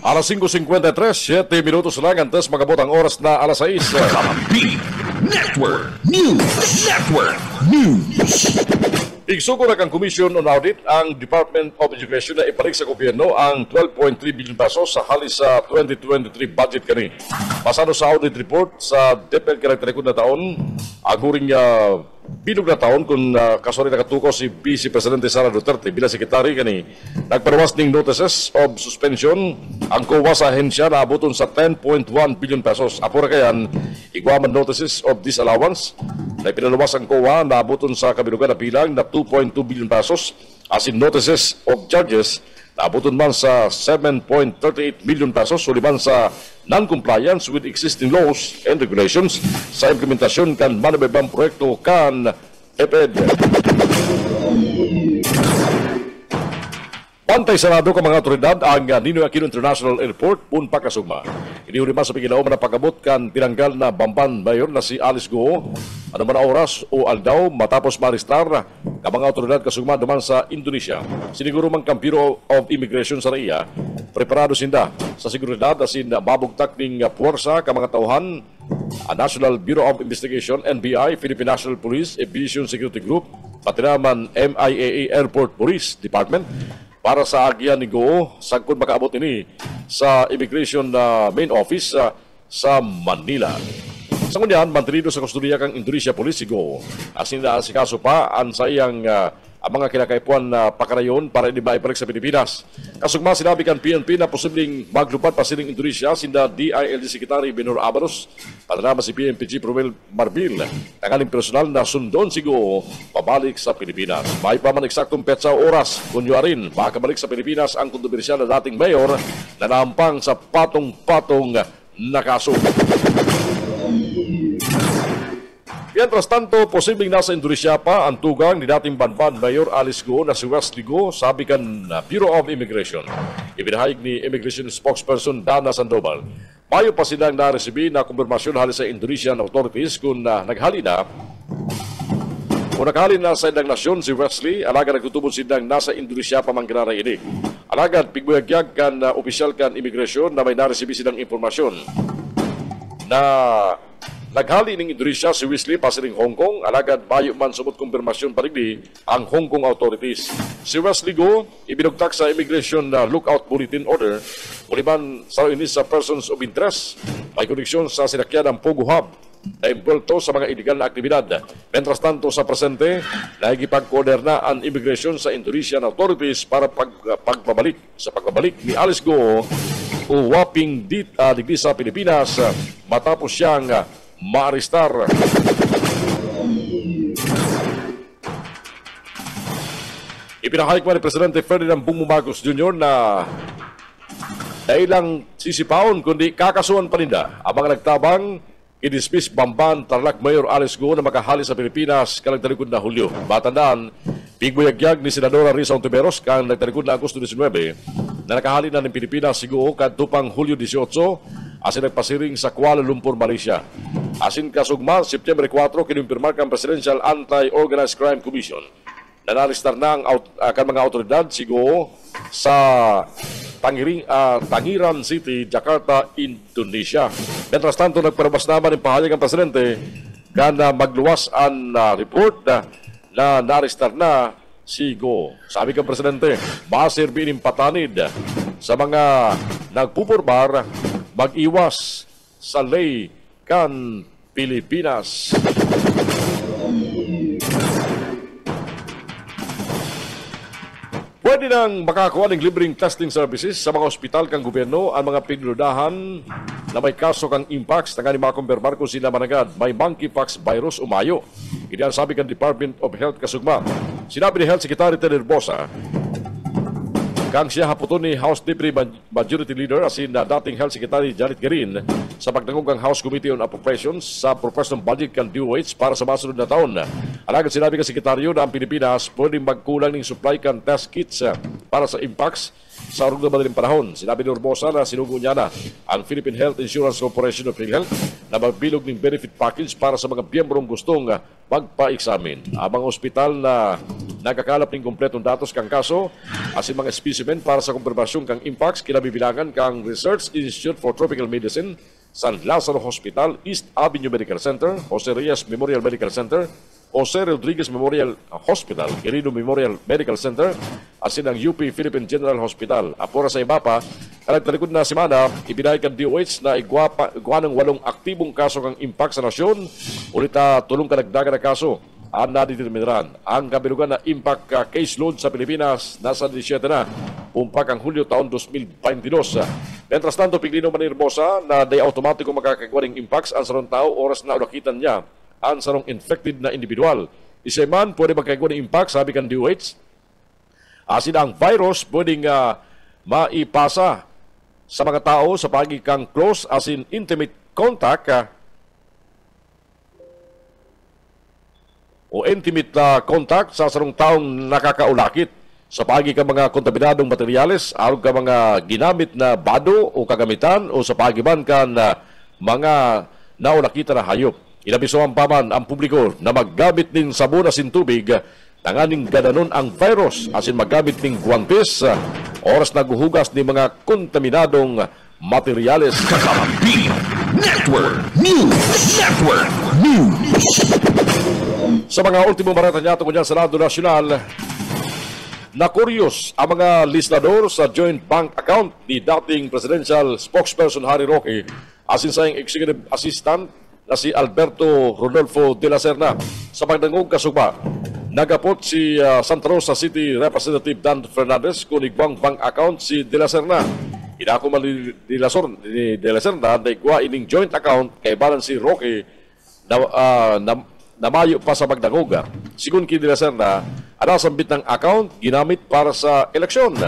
Alas 5:53, 7 minutos lang antes magabot ang oras na alas 6. Kakampi Network News. Igsuko na kang Commission on Audit ang Department of Education na iparig sa gobyerno ang 12.3 billion pesos sa halis sa 2023 budget kani. Pasado sa audit report sa DepEd karakterikod na taon, aguring bilog na taon kung kasori nakatuko si Vice Presidente Sara Duterte bilang sekretary kani. Nagperwas ning notices of suspension ang COA sa ahensya na abuton sa 10.1 billion pesos. Apura kayan, igwaman notices of disallowance na ipinaluwas ang COA na abuton sa kabilugan na bilang na 2.2 billion pesos as in notices of charges na abuton man sa 7.38 million pesos suliman sa non-compliance with existing laws and regulations sa implementasyon kan manabibang proyekto kan DepEd. Pantay sarado ka mga otoridad ang Ninoy Aquino International Airport pun pakasugma. Inihuli man sa pigilaw na pagabot kan tinanggal na Bamban Mayor na si Alice Guo ano man oras o aldaw matapos maristar ka mga otoridad kasugma duman sa Indonesia. Siniguro man kang Bureau of Immigration sa iya preparado sinda sa seguridad asin babugtak ning puwersa ka mga tauhan a National Bureau of Investigation NBI, Philippine National Police Aviation Security Group, pati naman MIAA Airport Police Department para sa agyan ni Go sagkod makaabot ini sa Immigration Main Office sa Manila. Sa kunyan, mantenido sa kustudiya kang Indonesia Police Go. Asin na si kaso pa ang sa iyang ang mga kinakaipuan na pakarayon para hindi maibalik sa Pilipinas. Kasugma sinabi kan PNP na posibleng maglupad pa sining Indonesia sinda DILG Secretary Benur Abalos, pananama si PNP Chief Romel Marbil, tangaling personal na sundon si Go pabalik sa Pilipinas. May pa man eksaktong petsa o oras kunyarin makabalik sa Pilipinas ang kontrobersyal na dating mayor na nampang sa patong-patong na kaso. Mientras tanto, posibleng nasa Indonesia pa ang tugang ni dating Banban Mayor Alice Go na si Wesley Go, sabi kan Bureau of Immigration. Ibinahayag ni Immigration Spokesperson Dana Sandoval. Mayo pa silang na-resibi na kumpirmasyon halis sa Indonesian authorities kung naghali na sa ilang nasyon si Wesley, alagad nagtutubod silang nasa Indonesia pa man kinaray ini. Alagad, pigbuyagyag kan opisyal kan immigration na may na-resibi silang impormasyon na naghali ng Indonesia si Wesley pasiring Hong Kong, alagad bayo man sumot kumpirmasyon parigdi ang Hong Kong authorities. Si Wesley Go, ibinugtak sa Immigration Lookout Bulletin Order, uliman sa inis sa persons of interest, may koneksyon sa sinakyan ng Pogo Hub na imbulto sa mga illegal na aktibidad. Mientras tanto sa presente, nagipag-order na ang immigration sa Indonesian authorities para pagbabalik ni Alice Go o waping digdi sa Pilipinas matapos siyang maarestar. Ipinahayag man ni Presidente Ferdinand Bongbong Marcos Jr. na ilang sisipaon kundi kakasuhan paninda ang mga nagtabang i-dismiss Bamban Tarlac Mayor Alice Go na makahali sa Pilipinas kalang talikod na Hulyo. Matandaan, pigbuyagyag ni Senadora Risa Ontiveros kang nagtalikod na Agosto 19 na nakahali na ng Pilipinas si Go kadtupang Hulyo 18 asin nagpasiring sa Kuala Lumpur, Malaysia. Asin kasugma, September 4, kinumpirmar kang Presidential Anti-Organized Crime Commission na nalistar na ang mga autoridad si Go sa Tangiran City, Jakarta, Indonesia. Mientras tanto, nagparabas naman ng pahayag ang Presidente kana magluwas ang report na naristar na si Go. Sabi kang Presidente, masirbi ng patanid sa mga nagpupurbar mag-iwas sa lay kan Pilipinas. Pwede nang makakuha ng libreng testing services sa mga ospital kang gobyerno ang mga pinludahan na may kaso kang Impox na nga ni makumpirmar kung sila managad may monkeypox virus umayo. Hindi ang sabi kang Department of Health kasugma. Sinabi ni Health Secretary Ted Herbosa kang siya haputon ni House Deputy Majority Leader asin na dating Health Secretary Janet Garin sa pagdangog ang House Committee on Appropriations sa proposed budget kan DOH para sa masunod na taon. Alagad sinabi ka Sekretaryo na ang Pilipinas pwedeng magkulang ng supply kan test kits para sa Impox sa urong na madaling panahon. Sinabi ni Urbosa na sinugo niya na ang Philippine Health Insurance Corporation of PhilHealth na magbilog ng benefit package para sa mga miyembrong gustong magpa-examine. Ang mga ospital na nagkakalap ng kompletong datos kang kaso asin mga specimen para sa kumpirmasyon kang Impox kinabibilangan kang Research Institute for Tropical Medicine, San Lazaro Hospital, East Avenue Medical Center, Jose Rias Memorial Medical Center, Jose Rodriguez Memorial Hospital, Quirino Memorial Medical Center, asin ang UP Philippine General Hospital. Apora sa iba pa, kalagtalikod na simana, ibinayag ang DOH na igwa ng 8 aktibong kaso kang Impox sa nasyon, ulit tulong kadagdagan na kaso. Ang nadideterminaran ang kabilugan na impact caseload sa Pilipinas nasa 17 na umpak ang Hulyo taon 2022. Mientras tanto, piglino man ni Herbosa na day automatiko makakagawa ng impacts ang sarong tao oras na ulakitan niya ang sarong infected na individual. Isa man pwede magkagawa ng impact, sabi kan DOH. Asin ang virus pwedeng maipasa sa mga tao sa pagiging close asin intimate contact o intimate contact sa sarong taong nakakaulakit sa pagi ka mga kontaminadong materyales, aron ka mga ginamit na bado o kagamitan o sa pagiban ka na mga naulakita na hayop. Inabisoan pa man ang publiko na maggamit ng sabon asin tubig nanganing gananon ang virus asin maggamit ng guwantes oras naguhugas ng mga kontaminadong materyales. Kakampi Network News. Network News. Sa mga ultimo barata niya tungkol sa Senado Nasyonal, na-curious ang mga listenador sa joint bank account ni dating presidential spokesperson Harry Roque asin sa executive assistant na si Alberto Rodolfo de la Serna. Sa pagdangog kasugba, nagapot si Santa Rosa City Representative Dan Fernandez kung igwang bank account si de la Serna. Inako man ni de la Serna na igwa ining joint account kay balan si Roque na namayo pa sa pagdangog. Sigun kay de la Serna, ana sambit ng account ginamit para sa eleksyon.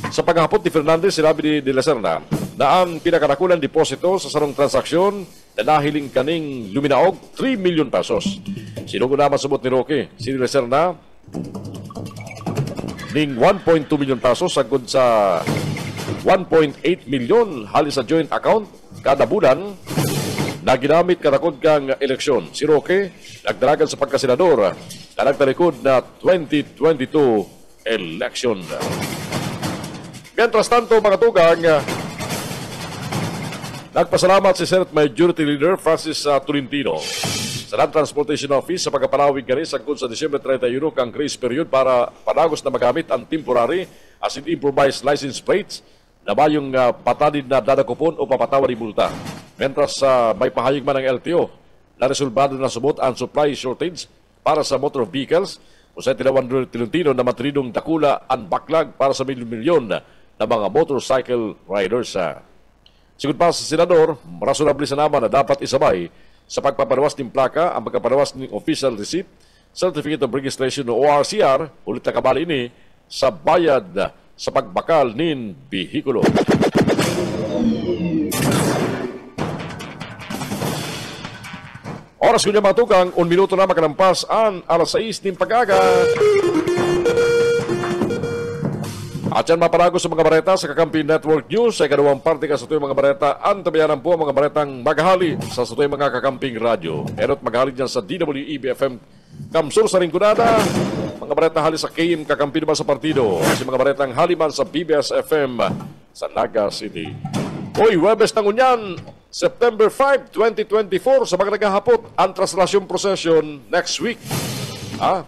Sa paghapot ni Fernandez, sinabi ni de la Serna na ang pinakadakulang deposito sa sarong transaksyon na nahiling kaning luminaog 3 million pesos. Sinugo naman subot ni Roque, si de la Serna ning 1.2 million pesos sagod sa 1.8 million halis sa joint account kada bulan na ginamit karakod kang eleksyon. Si Roque nagdaragan sa pagkasenador na nagtalikod na 2022 election. Mientras tanto, mga tugang, nagpasalamat si Senate Majority Leader Francis Tolentino sa Land Transportation Office sa pagkapanawig kani sagkod sa Disyembre 31 kang grace period para panagos na magamit ang temporary as in improvised license plates na bayong patadid na dadakupon o papatawa ni multa. Mientras may pahayag man ng LTO na resolbado na subot ang supply shortage para sa motor vehicles o sa tinawan Tolentino na matridong dakula ang backlog para sa milyon-milyon na mga motorcycle riders. Sigud pa sa senador, rasunable sa naman na dapat isabay sa pagpaparawas ng plaka ang pagpaparawas ng official receipt, certificate of registration o ORCR, ulit na kabali ini sa bayad sa pagbakal nin bihikulo. Oras ko niya mga tukang, 1 minuto na makalampas ang alas 6 ng pag-aga. At yan mapalago sa mga bareta sa Kakampi Network News sa ikadawang parte ka sa tuyong mga bareta. Antabayanan po ang mga baretang maghahali sa tuyong mga Kakamping Radyo. Erot maghahali dyan sa DWEB-FM Kamsur sa Rinconada. Mga bareta hali sa KM Kakampi naman sa partido. Kasi mga baretang haliman sa BBS-FM sa Naga City. Hoy, Webes ng Unyan, September 5, 2024 sa mga naghahapot ang Translasyon Procession next week.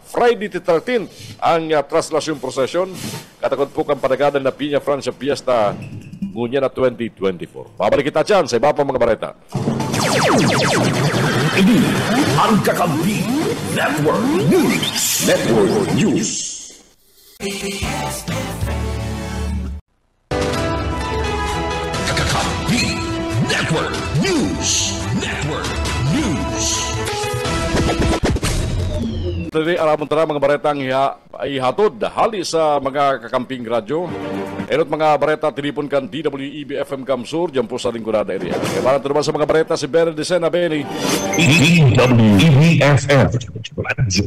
Friday the 13th ang Translasyon Procession. Katakot po kang panagadang na Piña Francia Fiesta ngunya na 2024. Babalik kita dyan sa iba pang mga bareta. Ini ang Kakampi Network News. Network News. Kakampi Network News. Network News. Today, aramon tara mga baretang ihatod hali sa mga Kakamping Radyo. Erot mga bareta, tinipon kan DWEB-FM Kamsur, dyan po sa Rinconada area. Kaya parang naman sa mga bareta, si Beryl Decena Benny. DWEB-FM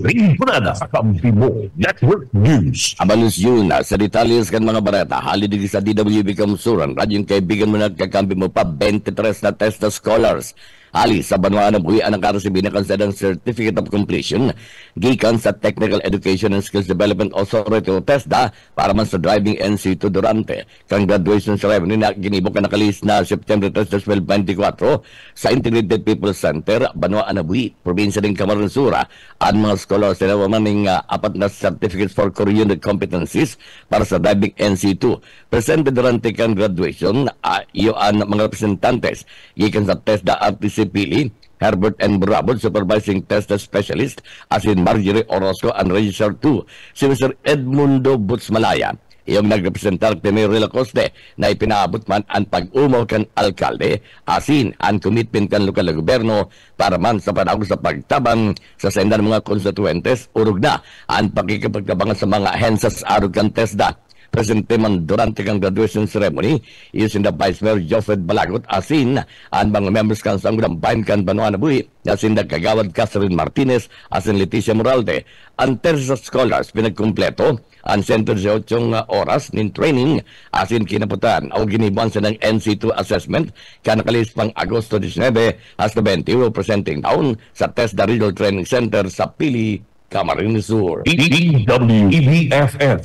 Rinconada Kakampi mo Network News. Abalus yun sa detalles kan mga bareta. Hali din sa DWEB Kamsur, ang radyong kaibigan mo na kakampi mo pa 23 na testa scholars. Hali sa Banwaan Buhi ang nakaresibi na kansadang Certificate of Completion gikan sa Technical Education and Skills Development Authority o TESDA para man sa driving NC2 Durante. Kang graduation ceremony na ginibok na nakalis na September 3, 2024 sa Integrated People's Center, Banwaan Buhi, Probinsya ng Camarines Sur. Ang mga scholars na maning apat na certificates for Korean competencies para sa driving NC2. Presented durante kang graduation, yung mga representantes gikan sa TESDA RTC Pili, Herbert N. Brabod, Supervising Test Specialist, as in Marjorie Orozco, and Register 2, si Mr. Edmundo Butsmalaya. Iyong nagrepresentar ni Rila Coste na ipinaabot man ang pag-umaw kan alkalde, asin ang commitment kan lokal na gobyerno para man sa panahon sa pagtabang sa sendan mga konstituentes, urog na ang pagkikipagtabangan sa mga hensas arog kan TESDA. Presente man durante kang graduation ceremony, using the Vice Mayor Jofred Balagot, asin ang mga members kan sa ng Bayan kan Banwaan Buhi, asin Kagawad Catherine Martinez, asin Leticia Moralde. Ang tersa scholars pinagkumpleto ang 118 oras nin training, asin kinaputan o ginibuan sa ng NC2 assessment kanakalis pang Agosto 19 hasta 21 presenting down sa TESDA Regional Training Center sa Pili, Camarines Sur. DWEB-FM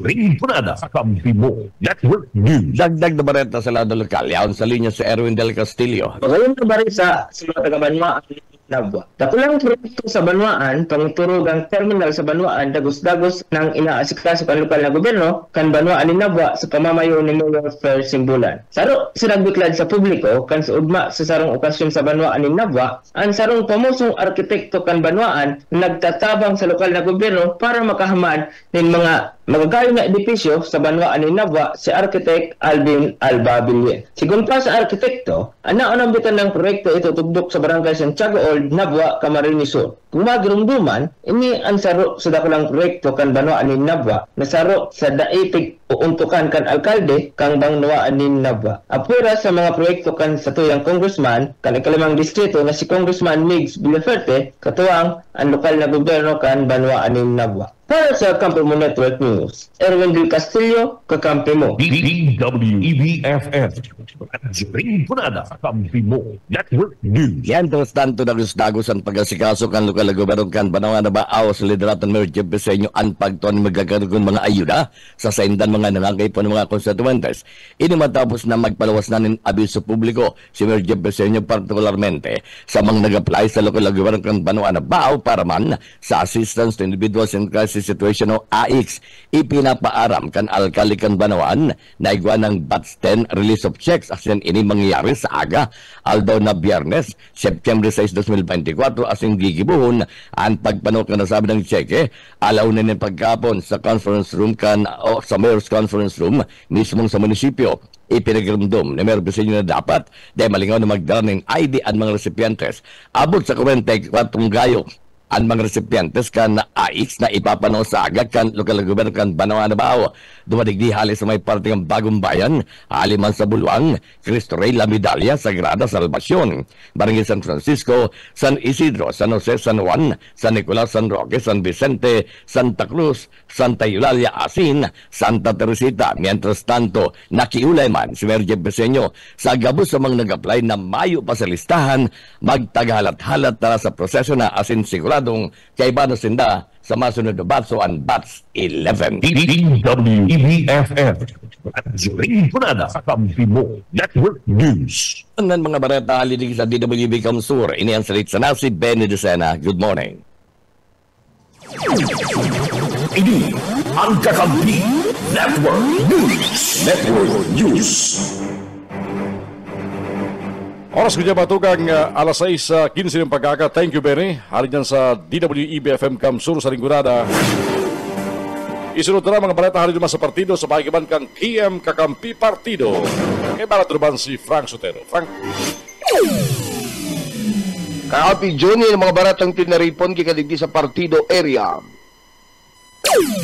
Rinconada Kakampi mo Network News. Dagdag na bareta sa lado lokal. Yaon sa linya si Erwin Del Castillo. Ngayon na bari sa mga taga-Banwa, Nabwa. Dakulang proyekto sa Banwaan, pangturog ang terminal sa Banwaan, dagos-dagos ng inaasikaso kan lokal na gobyerno, kan Banwaan ni Nabwa sa pamamayo ni Mayor Fer Simbulan. Saro, sinagbiklad sa publiko, kan sa ugma sa sarong okasyon sa Banwaan ni Nabwa, ang sarong pamusong arkitekto kan Banwaan, nagtatabang sa lokal na gobyerno para makahaman ng mga magagayon na edifisyo sa Banwaan ni Nabwa si Architect Alvin Albabilye. Sigun pa sa arkitekto, ang bitan ng proyekto ito tugdok sa Barangay Santiago Old, Nabwa, Camarines Sur. Kung magirumduman, ini ang saro sa dakulang proyekto kan Banwaan ni Nabwa na saro sa daipig uuntukan kan alkalde kang Banwaan ni Nabwa. Apura sa mga proyekto kan sa tuyang congressman kan ikalimang distrito na si Congressman Migs Villaferte, katuwang ang lokal na gobyerno kan Banwaan ni Nabwa. Para sa Kampi Mo Network News, Erwin Del Castillo, kakampi mo. DWEBFF. Rinconada, Kampi Mo Network News. Yan, terus tanto dagos-dagos ang pag-asikaso kan lokal na gobyerno kan Banwaan na baaw sa lideratan Mayor Jeff Besenyo ang pagtuan magkakaroon mga ayuda sa saindan mga nangangay po ng mga konstituentes. Ini matapos na magpalawas na ng abiso publiko si Mayor Jeff Besenyo partikularmente sa mga nag-apply sa lokal na gobyerno kan Banwaan na baaw para man sa assistance to individuals in crisis situation o AIX. Ipinapaaram kan alkali kan Banwaan na igwa ng BATS 10 release of checks asin ini mangyayari sa aga aldaw na Biyernes, September 6, 2024 asin gigibuhon ang pagpanok na nasabi ng cheque alaw na ng pagkapon sa conference room kan o sa mayor's conference room mismong sa munisipyo. Ipinagramdom na Mayor Besenyo na dapat dahil malingaw na magdala ng ID ang mga recipientes. Abot sa 44 gayo ang mga recipientes kan AIX na ipapanaw sa agad kan lokal na gobyerno kan Banwaan na baaw. Dumadigdi hali sa may parte ng Bagong Bayan, haliman sa Buluang, Cristo Rey, La Medalla, Sagrada Salvacion, Barangay San Francisco, San Isidro, San Jose, San Juan, San Nicolas, San Roque, San Vicente, Santa Cruz, Santa Eulalia, Asin, Santa Teresita. Mientras tanto, nakiulay man si Mayor Jeff Besenyo sa gabos sa mga nag-apply na mayo pa sa listahan, magtagahalat-halat na sa proseso na asin siguradong kay Bano Sinda sa masunod na batso ang BATS 11. DWEBFF. Rinconada, Kampi Mo Network News. Ang mga bareta halidig sa DWB Kamsur, ini ang salit sa si Benny Decena. Good morning. Ini ang Kakampi Network News. Network News. Oras ko dyan matugang alas 6:15 ng pagkaka. Thank you, Benny. Halin dyan sa DWEBFM Kamsur sa Rinconada. Isunod na mga balita halin dyan sa partido sa pakikiban kang KM Kakampi Partido. Kaya balat si Frank Sotero. Frank. Kakampi Junior, mga baratang tinaripon kikadigdi sa partido area.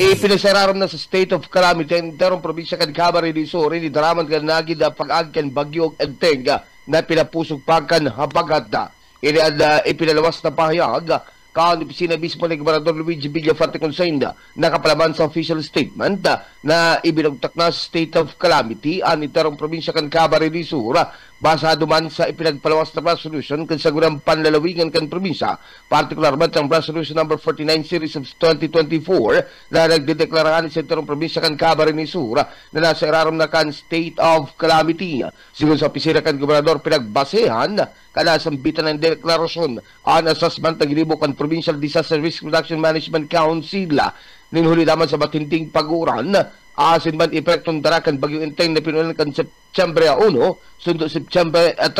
Ipinasararam na sa state of calamity ang interong probinsya kan Camarines Sur, ni daraman kan nagid pag-ag kan Bagyo Enteng na pinapusog pagkan habagada. Ini ipinalawas na pahayag kaan opisina mismo ni Gobernador Luigi Villafarte Consenda nakapalaban sa official statement na ibinagtak na state of calamity ang interong probinsya kan Camarines Sur basado man sa ipinagpalawas na resolution kan sagurang panlalawigan kan probinsya, partikularmente ang resolution number 49 series of 2024 na nagdedeklaraan sa interong probinsya kan Camarines Sur na nasa iraram na kan state of calamity. Sigun sa opisina kan Gobernador, pinagbasehan kana sambitan ng deklarasyon ang assessment ng gilibo kan Provincial Disaster Risk Reduction Management Council ninhuli naman sa matinding paguran asin man epektong darakan Bagyo Enteng na pinulan kan September 1 sundo September 3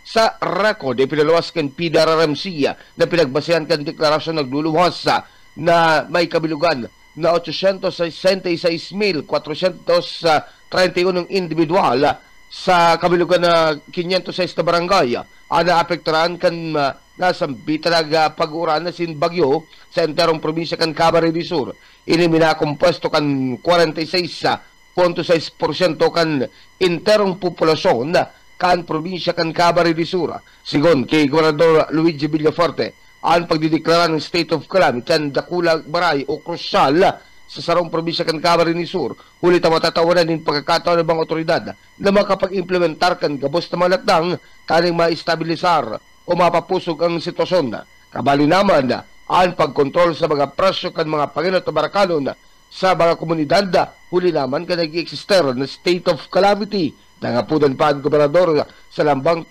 sa record ipinalawas kan PDRRMC na pinagbasehan kan deklarasyon nagluluwas na may kabilugan na 866,431 individual sa kabilugan na 506 na barangay na apekturan kan nasambi talaga pag-uran na sin Bagyo sa enterong probinsya kan Camarines Sur. Ini minakompuesto kan 46.6% kan enterong populasyon kan probinsya kan Camarines Sur. Sigon kay Gobernador Luigi Villafarte, ang pagdideklara ng state of calamity kan dakula baray o krusyal sa sarong probinsya kan Camarines Sur, huli matatawanan ng pagkakataon ng mga otoridad na makapag-implementar kan gabos na malakdang kaning maistabilisar o mapapusog ang sitwasyon. Kabali naman ang pagkontrol sa mga presyo kan mga panginot o barakanon sa mga komunidad, huli naman ka nag-eksister na state of calamity. Nangapudan pa ang gobernador sa lambang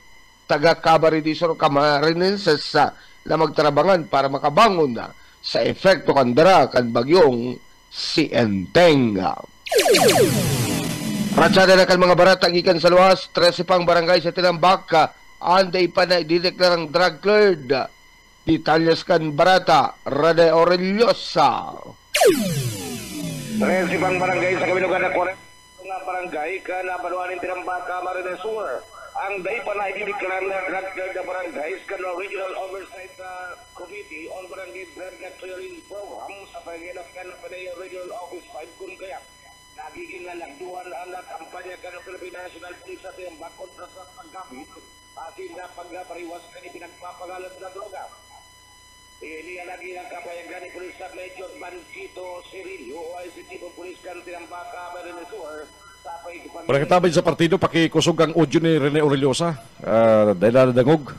taga Camarines Sur Camarinenses na magtrabangan para makabangon sa epekto kandara kan bagyong si Enteng. Ratsada na kan mga baratang ikan sa luwas, 13 pang barangay sa Tinambak, anday pa na idideklarang drug cleared. Detalyas kan barata, Rade Aureliosa. 13 pang barangay sa kabilugan na 40 nga barangay ka na banuanin Tinambak, Camarines Sur. Ang day pa na idideklarang drug cleared na barangays kan Regional Oversight Committee on Barangay Drug Clearing Program sa pagigilap ka na Padaya Regional Office 5 kung kaya nagiging nagduhan ang kampanya ka ng Philippine National Police sa Tinambak kontra sa paggamit atin na pagpariwas ka ni pinagpapangalan na droga. Iniya lagi ang kapayagan ni Police Sub Major Banchito Cirillo o ICT po Police kan Tinambak, Camarines Sur. Pagkatabay sa partido, pakikusog ang audio ni Rene Aureliosa dahil nadangog.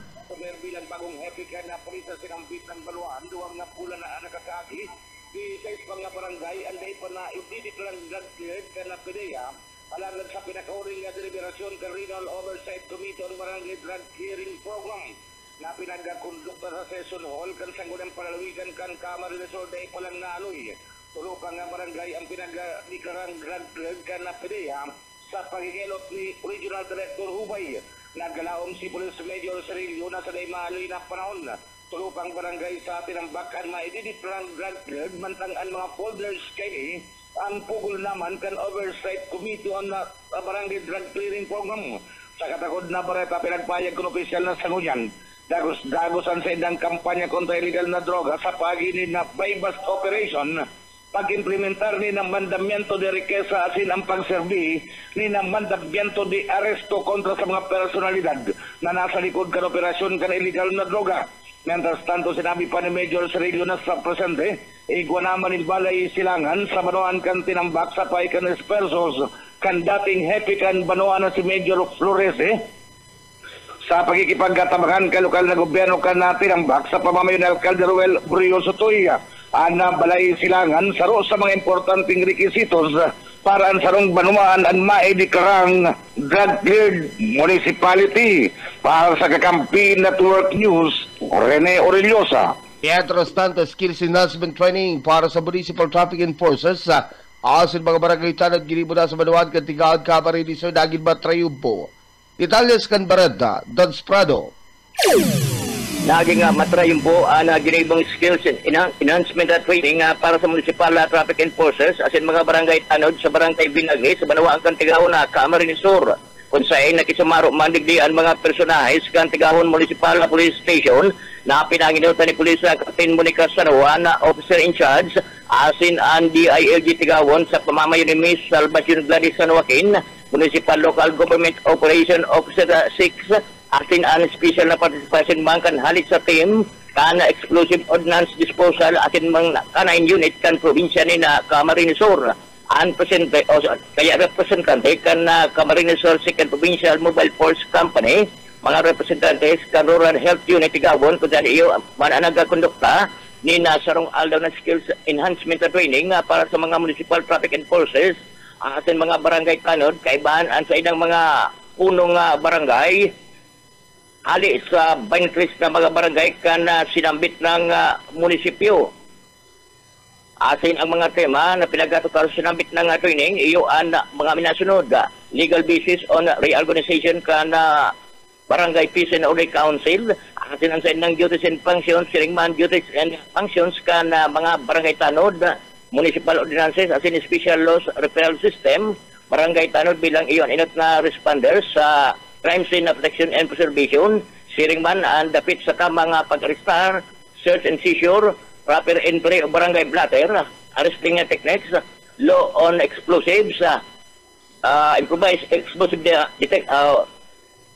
Bilang bagong happy ka na Police sa sinambit ng Baluan, duwang na pula na nakakagi. Di sa isang nga barangay, anday pa na ididiklang drug cleared ka na PDEA. Alangan sa pinakauring nga deliberasyon ka Regional Oversight Committee on Barangay Drug Clearing Program na pinagkakondukta sa Session Hall kan sanggunang palalawigan kan Camarines Sur day palang naaloy. Tulupang nga barangay ang pinagdiklarang drug cleared ka na PDEA sa pagigilot ni Regional Director Hubay. Nagalaom si Police Major Cirillo na sa day maaloy na panahon. Tulupang barangay sa Tinambak ang maididiklarang drug cleared mantang ang mga folders kay ang pugol naman kan Oversight Committee on Barangay Drug Clearing Program. Sa katakod na bareta pinagpayag kung opisyal na sanguyan. Dagosan sa indang kampanya kontra illegal na droga sa paginin na buy-bust operation. Pag-implementar ni ng mandamiento de riqueza asin ang pagserbi ni ng mandamiento de aresto kontra sa mga personalidad na nasa likod kan operasyon kan illegal na droga. Mientras tanto, sinabi pa ni Major Cirillo na sa presente, igwa naman Balay Silangan sa Banuan kan Tinambak sa paikan Persos kan dating happy kan Banuan na si Major Flores sa pagkikipagkatabangan ka lokal na gobyerno kan na Tinambak sa pamamayo ni Alcalde Ruel Brioso Toya na Balay Silangan saro sa mga importanteng requisitos para ang sarong Banuan ang maidiklarang drug cleared municipality. Para sa Kakampi Network News, Rene Aureliosa. Mientras tanto, skills enhancement training para sa municipal traffic enforcers asin mga barangay tanod ginibo na sa Banuan kan Tigawad Camarines Sur dagin matrayumpo. Detalles kan Barada, Dons Prado. Naging matrayong po na ginibong skills enhancement at training para sa municipal traffic enforcers asin mga barangay tanod sa barangay Binagi sa Banawang Kantigahon na Camarines Sur. Kung saan nakisumaro mandigdi ang mga personahes Kantigahon Municipal Police Station na pinanginutan ni Police Captain Monica Sanoa na officer in charge asin ang DILG Tigawon sa pamamayo ni Miss Salvacion Gladys San Joaquin, Municipal Local Government Operation Officer 6 asin ang special na participation kan halit sa team kan explosive ordnance disposal asin mga kanine unit kan probinsya ni na Camarines Sur. Ang kaya representante kan Camarines Sur Second Provincial Mobile Force Company, mga representantes kan Rural Health Unit Tigawon kung dahil iyo mananagakondukta ni nasarong aldaw na skills enhancement training para sa mga municipal traffic enforcers asin mga barangay kanod kaibahan sa ilang mga punong barangay hali sa 23 na mga barangay kan sinambit ng munisipyo. Asin ang mga tema na pinagatukar sinambit ng training, iyo ang mga minasunod. Legal basis on reorganization kan Barangay Peace and Order Council. Asin ang sa ng duties and functions, siringman duties and functions kan mga barangay tanod, municipal ordinances, asin special laws referral system, barangay tanod bilang iyon inot na responders sa crime scene protection and preservation, siringman ang dapit sa tamang pag-arestar, search and seizure, proper entry o barangay blatter, arresting techniques, law on explosives, improvised explosive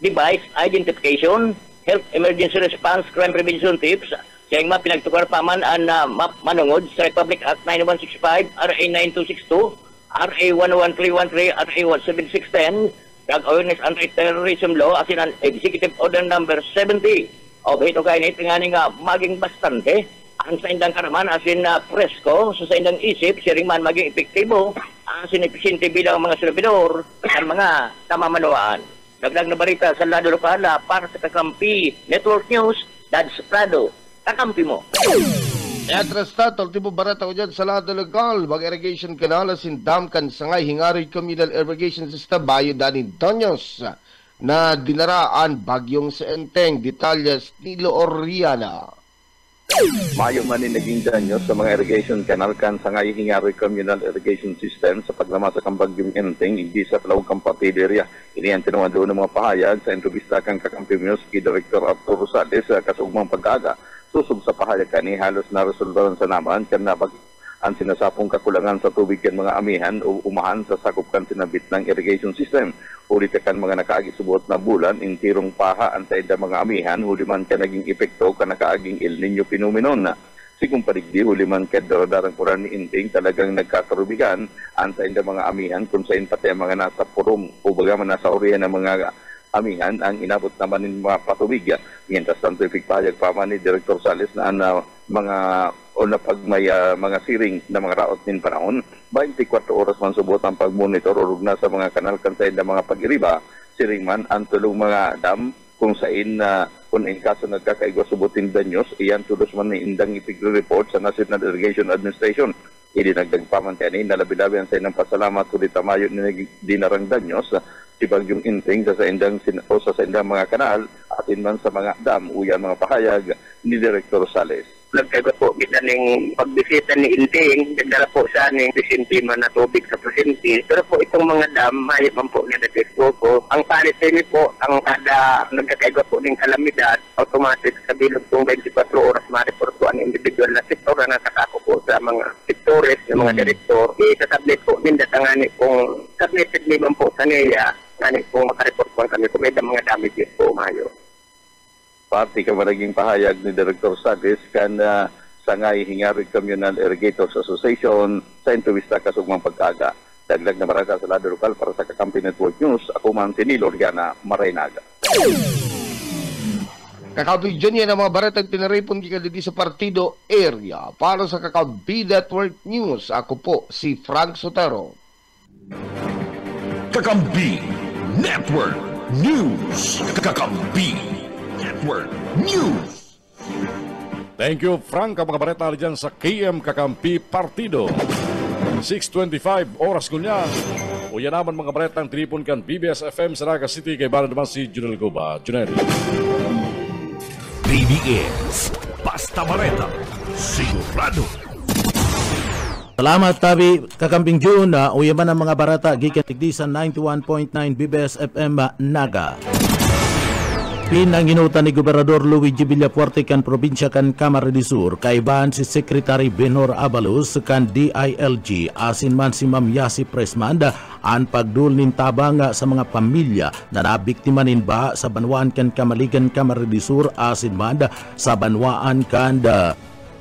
device identification, health emergency response, crime prevention tips, siyang pinagtukar pa man ang manungod sa Republic Act 9165, RA 9262, RA 11313, RA 17610, Drug Awareness Anti-Terrorism Law, asin ang Executive Order Number 70. O ito kaya nito nga nga maging bastante ang sa indang karaman asin presko so sa indang isip siring man maging epektibo asin episyente bilang mga servidor at mga namamanuan. Dagdag na balita sa lado lokal para sa Kakampi Network News, Dad Soprado. Kakampi mo. Atras tatol, tipo barata ko dyan sa lahat ng legal, mag-irrigation canal sin dam kan sangay hingari communal irrigation system bayo danin Donyos na dinaraan bagyong sa Enteng, detalyas Nilo Oriana. Mayo man ni naging danyo sa mga irrigation canal kan sangay hingari communal irrigation system sa paglamasa kang bagyong Enteng, hindi sa Palawag Kampatileria. Ini ang tinungan doon ng mga pahayag sa entrevista kang Kakampi News kay Director Arturo Rosales sa kasugmang pagkaga. Susog sa pahayag kani halos na resultaran sa naman kan nabag ang sinasapong kakulangan sa tubig kan mga amihan o umahan sa sakop kan sinabit ng irrigation system. Ulit kan mga nakaagi subuot na bulan, intirong paha ang tayo mga amihan, huli man ka naging epekto ka nakaaging El Niño phenomenon na. Sigong paligdi, huli man ka daradarang kuran ni Inting talagang nagkatarubigan ang tayo mga amihan kung saan pati ang mga nasa purom o bagaman nasa oriyan ng mga amihan ang inabot naman ng mga patubig. Mientras tanto ipigpahayag pa man ni Director Sales na mga o na pag may mga siring na mga raot nin panahon, 24 oras man subot ang pag-monitor o rugna sa mga kanal kansayin na mga pag-iriba, siring man ang tulong mga dam kung saan kung in kaso nagkakaigwa subutin danyos, iyan tulos man ni indang ipigre-report sa National Irrigation Administration. Idinagdag pa man tani na labi-labi ang sayang ng pasalamat ulit tamayo ni dinarang danyos si Bagyong Inting sa saindang mga kanal at inman sa mga dam uyan mga pahayag ni Director Sales. Nagkagot po kita ng pagbisita ni Inting, nagdala po siya ng presinti man na tubig sa presinti. Pero po itong mga dam, mayip man po nadatis po. Ang palit ni po, ang kada nagkakagot po ng kalamidad, automatic sa bilog pong 24 oras mariporto ang individual na sektor na nakatako po sa mga sektores, ng mga direktor. Sa-tablet po, mindatangani pong submitted naman po sa NEA, ngani pong makareport po kami kung may mga damages po mayo. Party ka maraging pahayag ni Director Sales kan sangay hingari Communal Irrigators Association sa entrevista kasugmang pagkaga. Dagdag na maraka sa lado lokal para sa Kakampi Network News. Ako man si Nilo Oriana Maraynaga. Kakampi dyan yan ang mga baratang tinaripon kikadidi sa partido area. Para sa Kakampi Network News, ako po si Frank Sotero. Kakampi Network News. Kakampi Network News. Thank you, Frank. Ang mga balita dyan sa KM Kakampi Partido. 6:25 oras kunya. O yan naman mga balita ng tripon kan BBS FM sa Naga City kay Bala naman si Junel Guba. Junel. BBS Basta Balita Sigurado. Salamat tabi Kakamping June. Uyaman ang mga barata gikan tigdisan 91.9 BBS FM Naga. Pinanginutan ni Gobernador Luigi Villafuerte kan probinsya kan Camarines Sur kaibahan si Secretary Benhur Abalos kan DILG asin man si Ma'am Yasi Presmanda ang pagdul nin tabang sa mga pamilya na nabiktima nin ba sa banwaan kan Kamaligan Camarines Sur asin man sa banwaan kan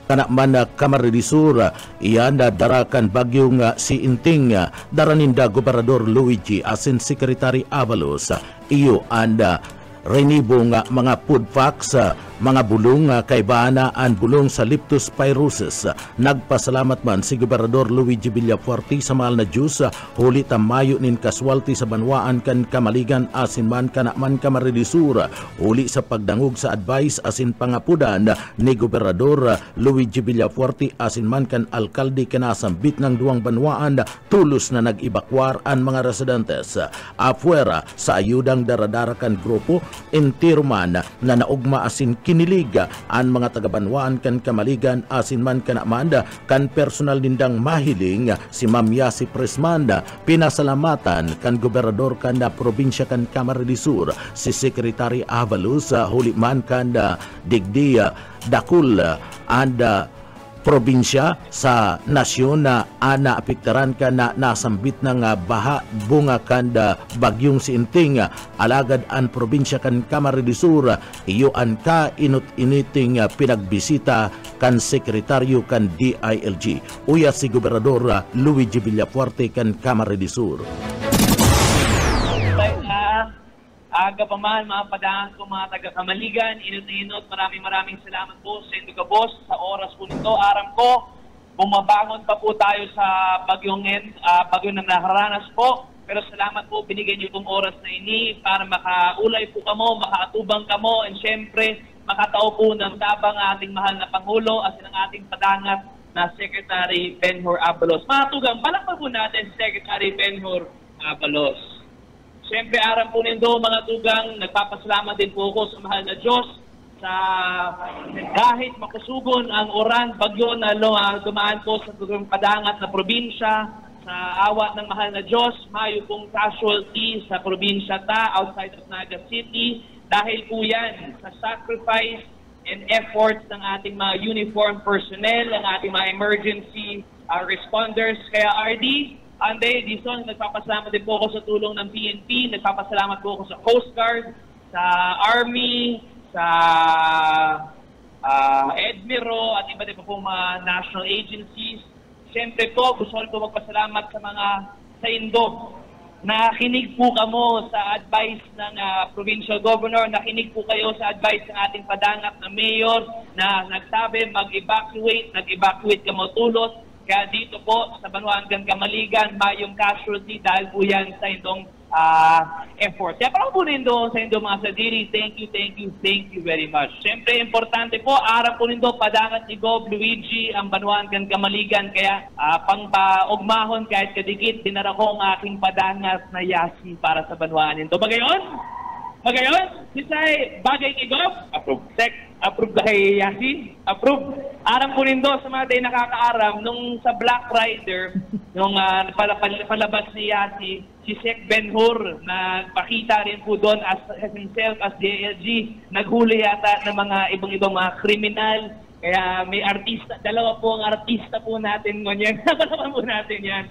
kanak man Camarines Sur iyan darakan bagyong si Inting daraninda Gobernador Luigi asin Secretary Abalos iyo anda renibo nga mga food packs, mga bulong kay bana ang bulong sa leptospirosis. Nagpasalamat man si Gobernador Luigi Villafuerte sa mahal na Diyos huli tamayo nin kaswalti sa banwaan kan Kamaligan asin man kanakman Camarines Sur huli sa pagdangog sa advice asin pangapudan ni Gobernador Luigi Villafuerte asin man kan alkalde kanasambit ng duwang banwaan tulos na nag-ibakwar ang mga residentes. Afuera sa ayudang daradarakan grupo intirman na naugma asin kiniliga ang mga taga-banwaan kan Kamaligan asin man kanamanda kan personal nindang mahiling si Ma'am Yasi Presmanda pinasalamatan kan gobernador kan probinsya kan Camarines Sur si Secretary Avalos huli man kan digdiya dakul anda probinsya sa nasyon na ana apektaran ka na nasambit ng baha bunga kanda bagyong si Inting alagad ang probinsya kan Camarines Sur iyo an ka inut-initing pinagbisita kan sekretaryo kan DILG uya si Gobernador Luigi Villafuerte kan Camarines Sur. Aga pa man, mga padaan ko, mga taga-Kamaligan, inut-inut, maraming salamat po sa inyo ka, boss. Sa oras po nito, aram ko, bumabangon pa po tayo sa bagyong na nakaranas po. Pero salamat po, binigyan niyo itong oras na ini para makaulay po kamo, makaatubang kamo, and syempre, makatao po ng tabang ating mahal na Pangulo at ng ating padangat na Secretary Benhur Abalos. Matugang, palakpan po natin Secretary Benhur Abalos. Syempre, aram po nindo, mga tugang, nagpapasalamat din po ako sa mahal na Diyos sa kahit makusugon ang oran, bagyo na dumaan po sa padangat na probinsya, sa awa ng mahal na Diyos, mayo pong casualty sa probinsya outside of Naga City, dahil po yan sa sacrifice and efforts ng ating mga uniformed personnel, ng ating mga emergency responders. Kaya RD, Ande, Dison, nagpapasalamat din po ako sa tulong ng PNP, nagpapasalamat po ako sa Coast Guard, sa Army, sa Edmiro at iba din po mga national agencies. Siyempre po, gusto ko magpasalamat sa Indo. Nakinig po kamo sa advice ng provincial governor, nakinig po kayo sa advice ng ating padangat na mayor na nagsabi nag-evacuate kamo tulot. Kaya dito po sa Banwaan Kamaligan, mayong casualty dahil po yan sa Indong effort. Kaya parang po nindo sa Indo mga sadiri, thank you very much. Siyempre, importante po, araw po nindo, padangat ni Gov. Luigi, ang Banwaan Kamaligan. Kaya pang paugmahon kahit kadikit, dinara ko ang aking padangat na yasi para sa Banwaan nindo. Magayon, sisay bagay ni Gov, approve. Approve kay Yasi, approve. Aram po nindo sa mga day nakakaaram, nung sa Black Rider, nung palabas ni Yasi, si Sec Benhur, nagpakita rin po doon as himself as DLG, naghuli yata ng mga ibang mga kriminal. Kaya may artista, dalawa po ang artista po natin ngunyan. Nakalaman po natin yan.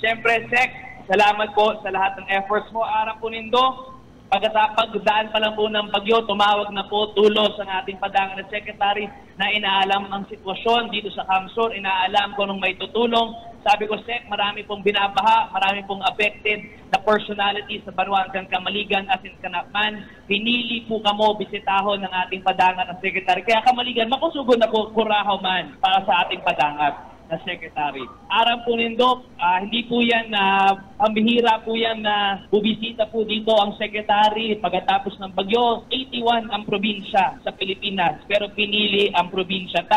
Siyempre, Sec, salamat po sa lahat ng efforts mo. Aram po nindo, pagdaan pa lang po ng bagyo, tumawag na po tulos ang ating padangat na secretary na inaalam ang sitwasyon dito sa Kamsur, inaalam ko nung may tutulong. Sabi ko, Sec, marami pong binabaha, marami pong affected na personality sa Banwaan Kamaligan as in Kanakman. Pinili po kamo bisitahon ng ating padangat na secretary. Kaya Kamaligan, makusugod na po kurahaw man para sa ating padangat na secretary. Aram po nindo, hindi po yan pambihira po yan na bubisita po dito ang secretary pagkatapos ng bagyo. 81 ang probinsya sa Pilipinas, pero pinili ang probinsya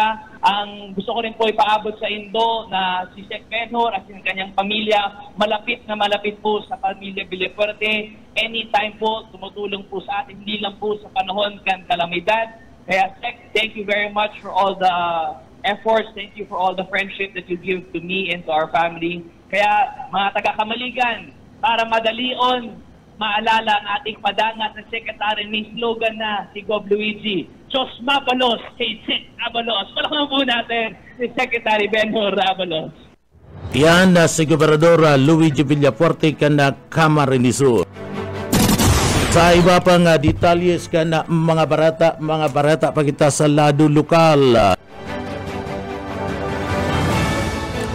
Ang gusto ko rin po ipaabot sa Indo na si Sec Benhur at yung kanyang pamilya, malapit po sa pamilya Villafuerte. Anytime po, tumutulong po sa atin, hindi lang po sa panahon kan kalamidad. Kaya Sec, thank you very much for all the efforts. Thank you for all the friendship that you give to me and to our family. Kaya mga taga-Kamaligan, para madalion, maalala ang ating padangat na secretary, may slogan na si Gov. Luigi, Diyos Mabalos, kay Sec Abalos. Palakpan po natin si Secretary Benhur Abalos. Yan si Gobernador Luigi Villafuerte kana Camarines Sur. Sa iba pang detalyes kana mga barata pagita sa lado lokal.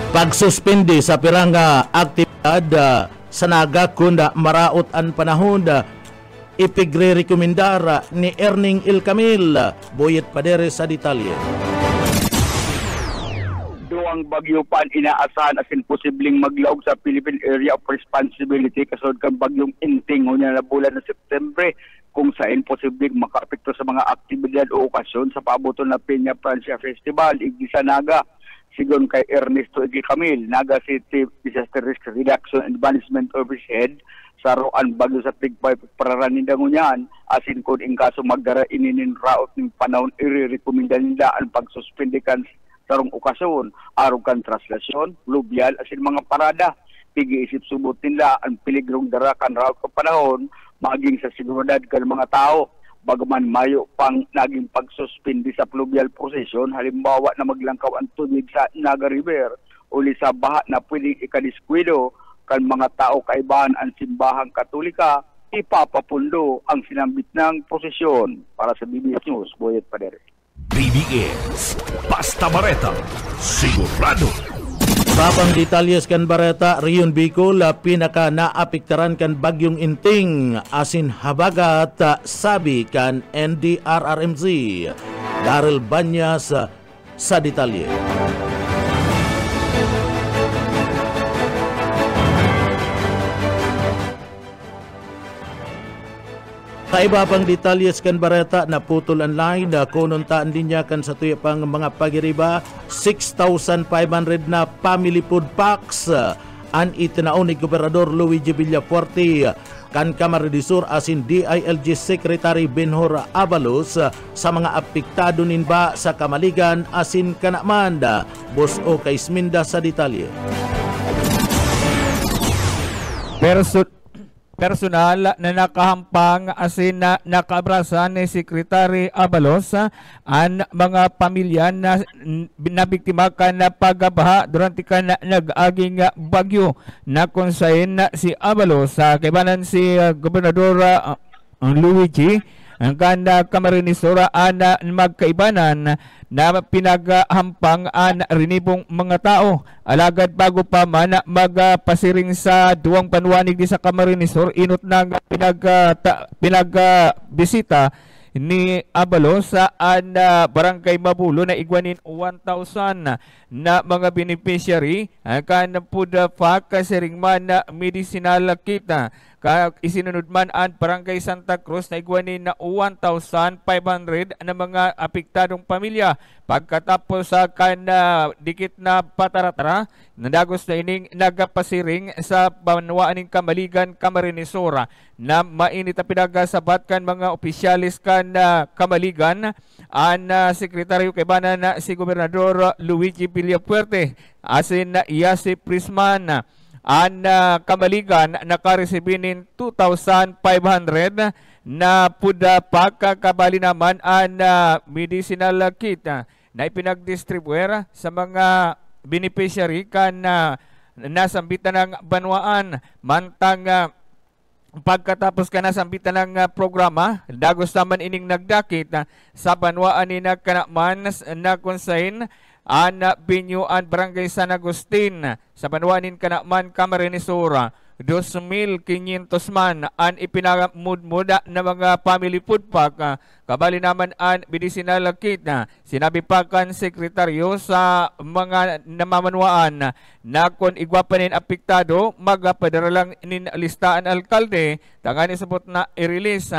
Pagsuspindi sa pirang aktibidad sa Naga kunda maraot ang panahon ipigre-rekomendar ni Erning Ilcamil. Boyet Padere sa detalye. Duang bagyo pan inaasahan asin posibleng maglaog sa Philippine Area of Responsibility kasod kan bagyong Inting hunya na bulan ng September kung saan posibleng makaapekto sa mga aktibidad o okasyon sa paaboton na Peña Francia Festival igdi sa Naga. Sigon kay Ernesto Ilcamil, Naga City Disaster Risk Reduction and Management Office Head, sa roan bagyo sa Tigpay pararanindang unyan, asin kung in kaso magdara ininin raot ng panahon i-rekomenda nila ang pagsuspendikan sa rong okasyon, arong kan translasyon, lubyal, asin mga parada, pigi-isip subot nila ang piligrong darakan raot ka panahon, maging sa seguridad kan mga tao. Bagaman mayo pang naging pagsuspindi sa pluvial procession, halimbawa na maglangkaw ang tubig sa Naga River uli sa baha na pwedeng ikadiskwilo kan mga tao kaibahan ang simbahang Katolika, ipapapundo ang sinambit ng prosesyon. Para sa BBS News, Boyet Padere. BBS, Basta Bareta, sigurado. Papang detalyes kan Bareta, Rion Bicol, pinaka naapektaran kan bagyong Inting, asin habagat, sabi kan NDRRMC. Daryl Banyas sa detalye. Sa iba pang detalyes kan bareta na putol ang line na kununtaan din niya kan sa tuya pang mga pagiriba 6,500 na family food packs an itinaon ni Gobernador Luigi Villafuerte kan Kamara de Sur asin DILG Secretary Benhur Avalos sa mga apektado ninba sa Kamaligan asin Kanamanda. Boss O kay Sminda sa detalye. Personal na nakahampang asin na nakaabrasan ni Secretary Abalos ang mga pamilya na nabiktima ka na pagbaha durante ka na nag-aging bagyo na konsayin si Abalos sa kaibanan si Gobernador Luigi ang kanda Kamarinisura na magkaibanan na pinaghampang an rinibong mga tao. Alagad bago pa man magpasiring sa duwang panwanig di sa Kamarinisur, inot na pinagbisita ni Abalos sa Barangay Mabulo na igwanin 1,000 na mga beneficiary kan puda pa kasiring man na medicinal kit isinunod man ang Barangay Santa Cruz na igwanin na 1,500 na mga apektadong pamilya. Pagkatapos sa dikit na pataratara, nadagos na ining nagapasiring sa banwaaning Kamaligan, Kamarinisura na mainit na pinagasabat kan mga opisyalis kan Kamaligan ang sekretaryo kaibanan na si Gobernador Luigi Villafuerte asin na iya si Prisman ang Kamaligan nakaresibinin 2,500 na puda pagkakabali naman ang medicinal kit na ipinagdistribuer sa mga beneficiary kan nasambitan ng banwaan mantang pagkatapos ka nasambitan ng programa dagos naman ining nagdakit sa banwaan ni Kanakman na konsain ang binyuan Barangay San Agustin sa banwanin Kanakman, Kamarinisura 2,500 man ang ipinamudmuda na mga family food pack kabali naman ang medicinal kit sinabi pa kan sekretaryo sa mga namamanwaan na kung igwapanin apektado magpadara lang nin listaan alkalde tangani sabot na i-release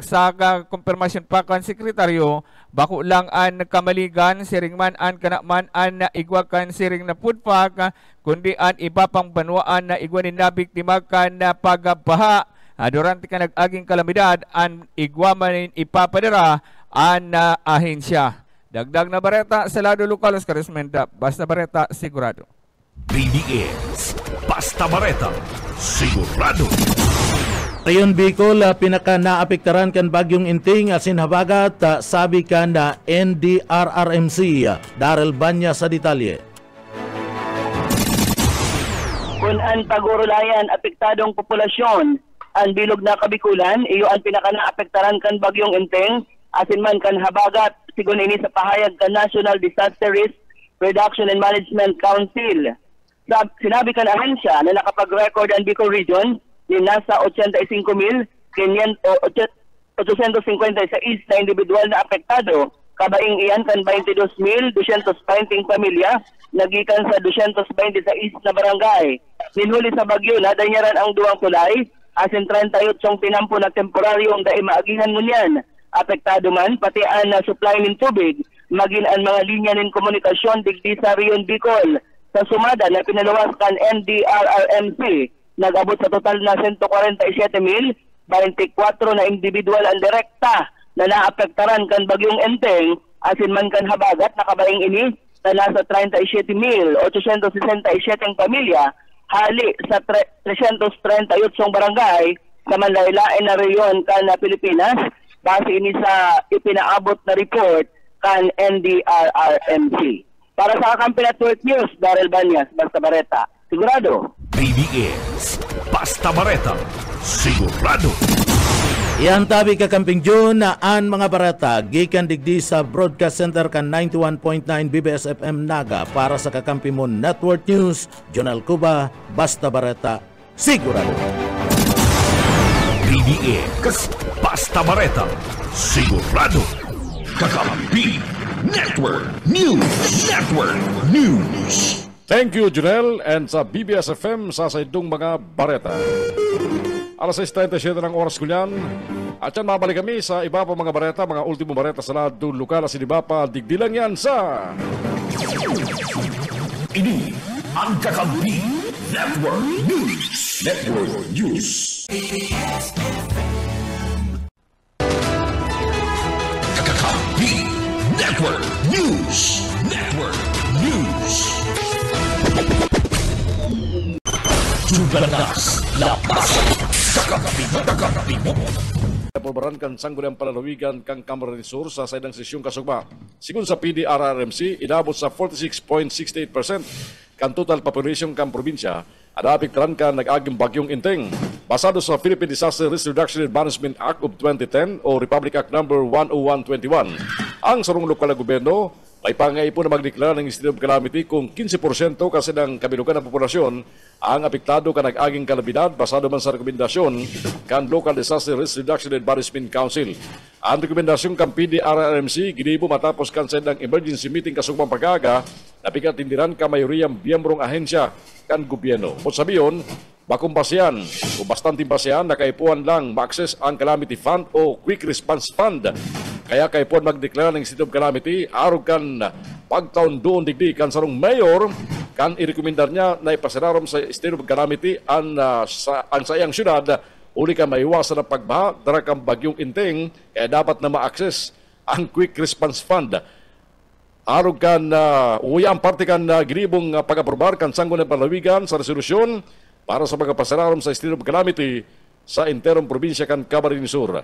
sa konfirmasyon pa kan sekretaryo bako lang ang Kamaligan siring man ang Kanakman ang igwakan siring na food pack kundi ang iba pang banwaan na igwanin na biktima ka na pagbaha durante ka nag-aging kalamidad ang igwaman ipapadara ang ahensya. Dagdag na bareta sa lado lokal Oscar Esmenda, Basta Bareta sigurado. BDS Basta Bareta sigurado. Ayon Bicol, pinaka naapektaran kan bagyong Inting asin habagat sabi ka na NDRRMC. Daryl Banya sa detalye. Kung ang pagurulayan apektadong populasyon ang bilog na Kabikulan, iyo ang pinaka-naapektaran kan bagyong Inting asin man kan habagat sigun ini sa pahayag kan National Disaster Risk Reduction and Management Council. Sinabi kan ahensya na nakapag-record ang Bicol Region ni nasa 85,856 na individual na apektado, kabaing iyan kan 22,220 pamilya nagikan sa 226 na barangay. Ninhuli sa bagyo na danyaran ang duwang tulay asin 38 pinampo na temporaryong dai maagihan ngunyan. Apektado man pati ang supply ng tubig magin ang mga linya ng komunikasyon digdi sa Rion Bicol. Sa sumada na pinaluwas kan NDRRMC nag-abot sa total na 147,024 na individual ang direkta na naapektaran kan bagyong Enteng asin man kan habagat nakabaing ini na nasa 37,867 pamilya hali sa 338 barangay sa manlaylain na reyon kan Pilipinas base ini sa ipinaabot na report kan NDRRMC. Para sa Kakampi Network News, Daryl Banyas, Basta Bareta, sigurado. BDS Basta Bareta sigurado. Iyan tabi Kakamping June na ang mga barata gikan digdi sa Broadcast Center kan 91.9 BBS FM Naga para sa Kakampi mo Network News, Jonal Cuba, Basta Bareta, sigurado. BDS Basta Bareta sigurado. Kakampi Network News. Thank you, Junel, and sa BBS FM sa saydong mga bareta. Alas 6:37 ng oras kulyan. At yan, mabalik kami sa iba pa mga bareta, mga ultimo bareta sa lahat doon lokal sa Libapa. Digdilang yan sa... Ini ang Kakampi Network News. Network News. Kakampi Network News. Network News. Tuganas, lapas, Kakampi mo. Pulbaran kan sangguniang palalawigan kang Camarines Sur sa saydang sesyong kasugma. Sigun sa PDRRMC, inabot sa 46.68% kan total population kang probinsya. Adapik taran ka nag-aging bagyong Inteng. Basado sa Philippine Disaster Risk Reduction and Management Act of 2010 o Republic Act No. 10121. Ang sarong lokal na gobyerno may pangay po na magdeklara ng state of calamity kung 15% kasi ng kabilugan ng populasyon ang apektado ka nag-aging kalamidad basado man sa rekomendasyon kan Local Disaster Risk Reduction and Management Council. Ang rekomendasyon kan PDRRMC ginibo matapos kan ng emergency meeting kasugmang pag-aga na pikatindiran ka mayoriyang biyembrong ahensya kan gobyerno. O sabiyon, bakong basehan o bastanting basehan na kaipuan lang ma-access ang Calamity Fund o Quick Response Fund. Kaya kaipuan magdeklara ng state of calamity, arog kan pagtaon doon digdi kan sarong mayor, kan irekomendar niya na ipasirarom sa state of calamity ang sayang syudad, uli ka maiwasan ang pagbaha, dara kang bagyong Inteng, kaya dapat na ma-access ang Quick Response Fund. Arog kan uyang parte kan ginibong pag-aprobar kan sanggo ng palawigan sa resolusyon para sa mga pasararom sa state of calamity sa interong probinsya kan Camarines Sur.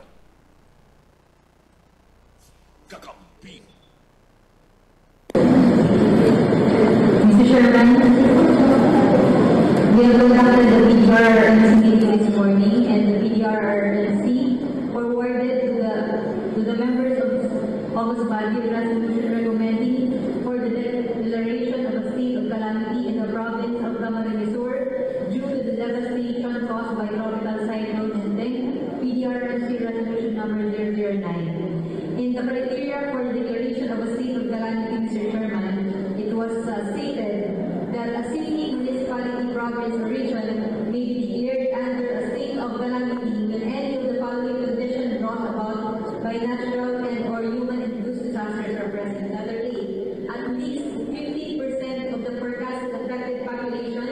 Mr. Chairman, we have conducted the PDRRMC meeting this morning, and the PDRRMC forwarded to the members of August Body resolution recommending for the declaration of a state of calamity in the province of Camarines Sur due to the devastation caused by tropical cyclone Inteng, PDRRMC resolution number 009. In the criteria for the declaration of a state of calamity, Mr. Chairman, it was stated that a city, municipality, province, or region may be declared under a state of calamity when any of the following conditions brought about by natural and/or human-induced disasters are present. Letter A, at least 50% of the forecasted affected population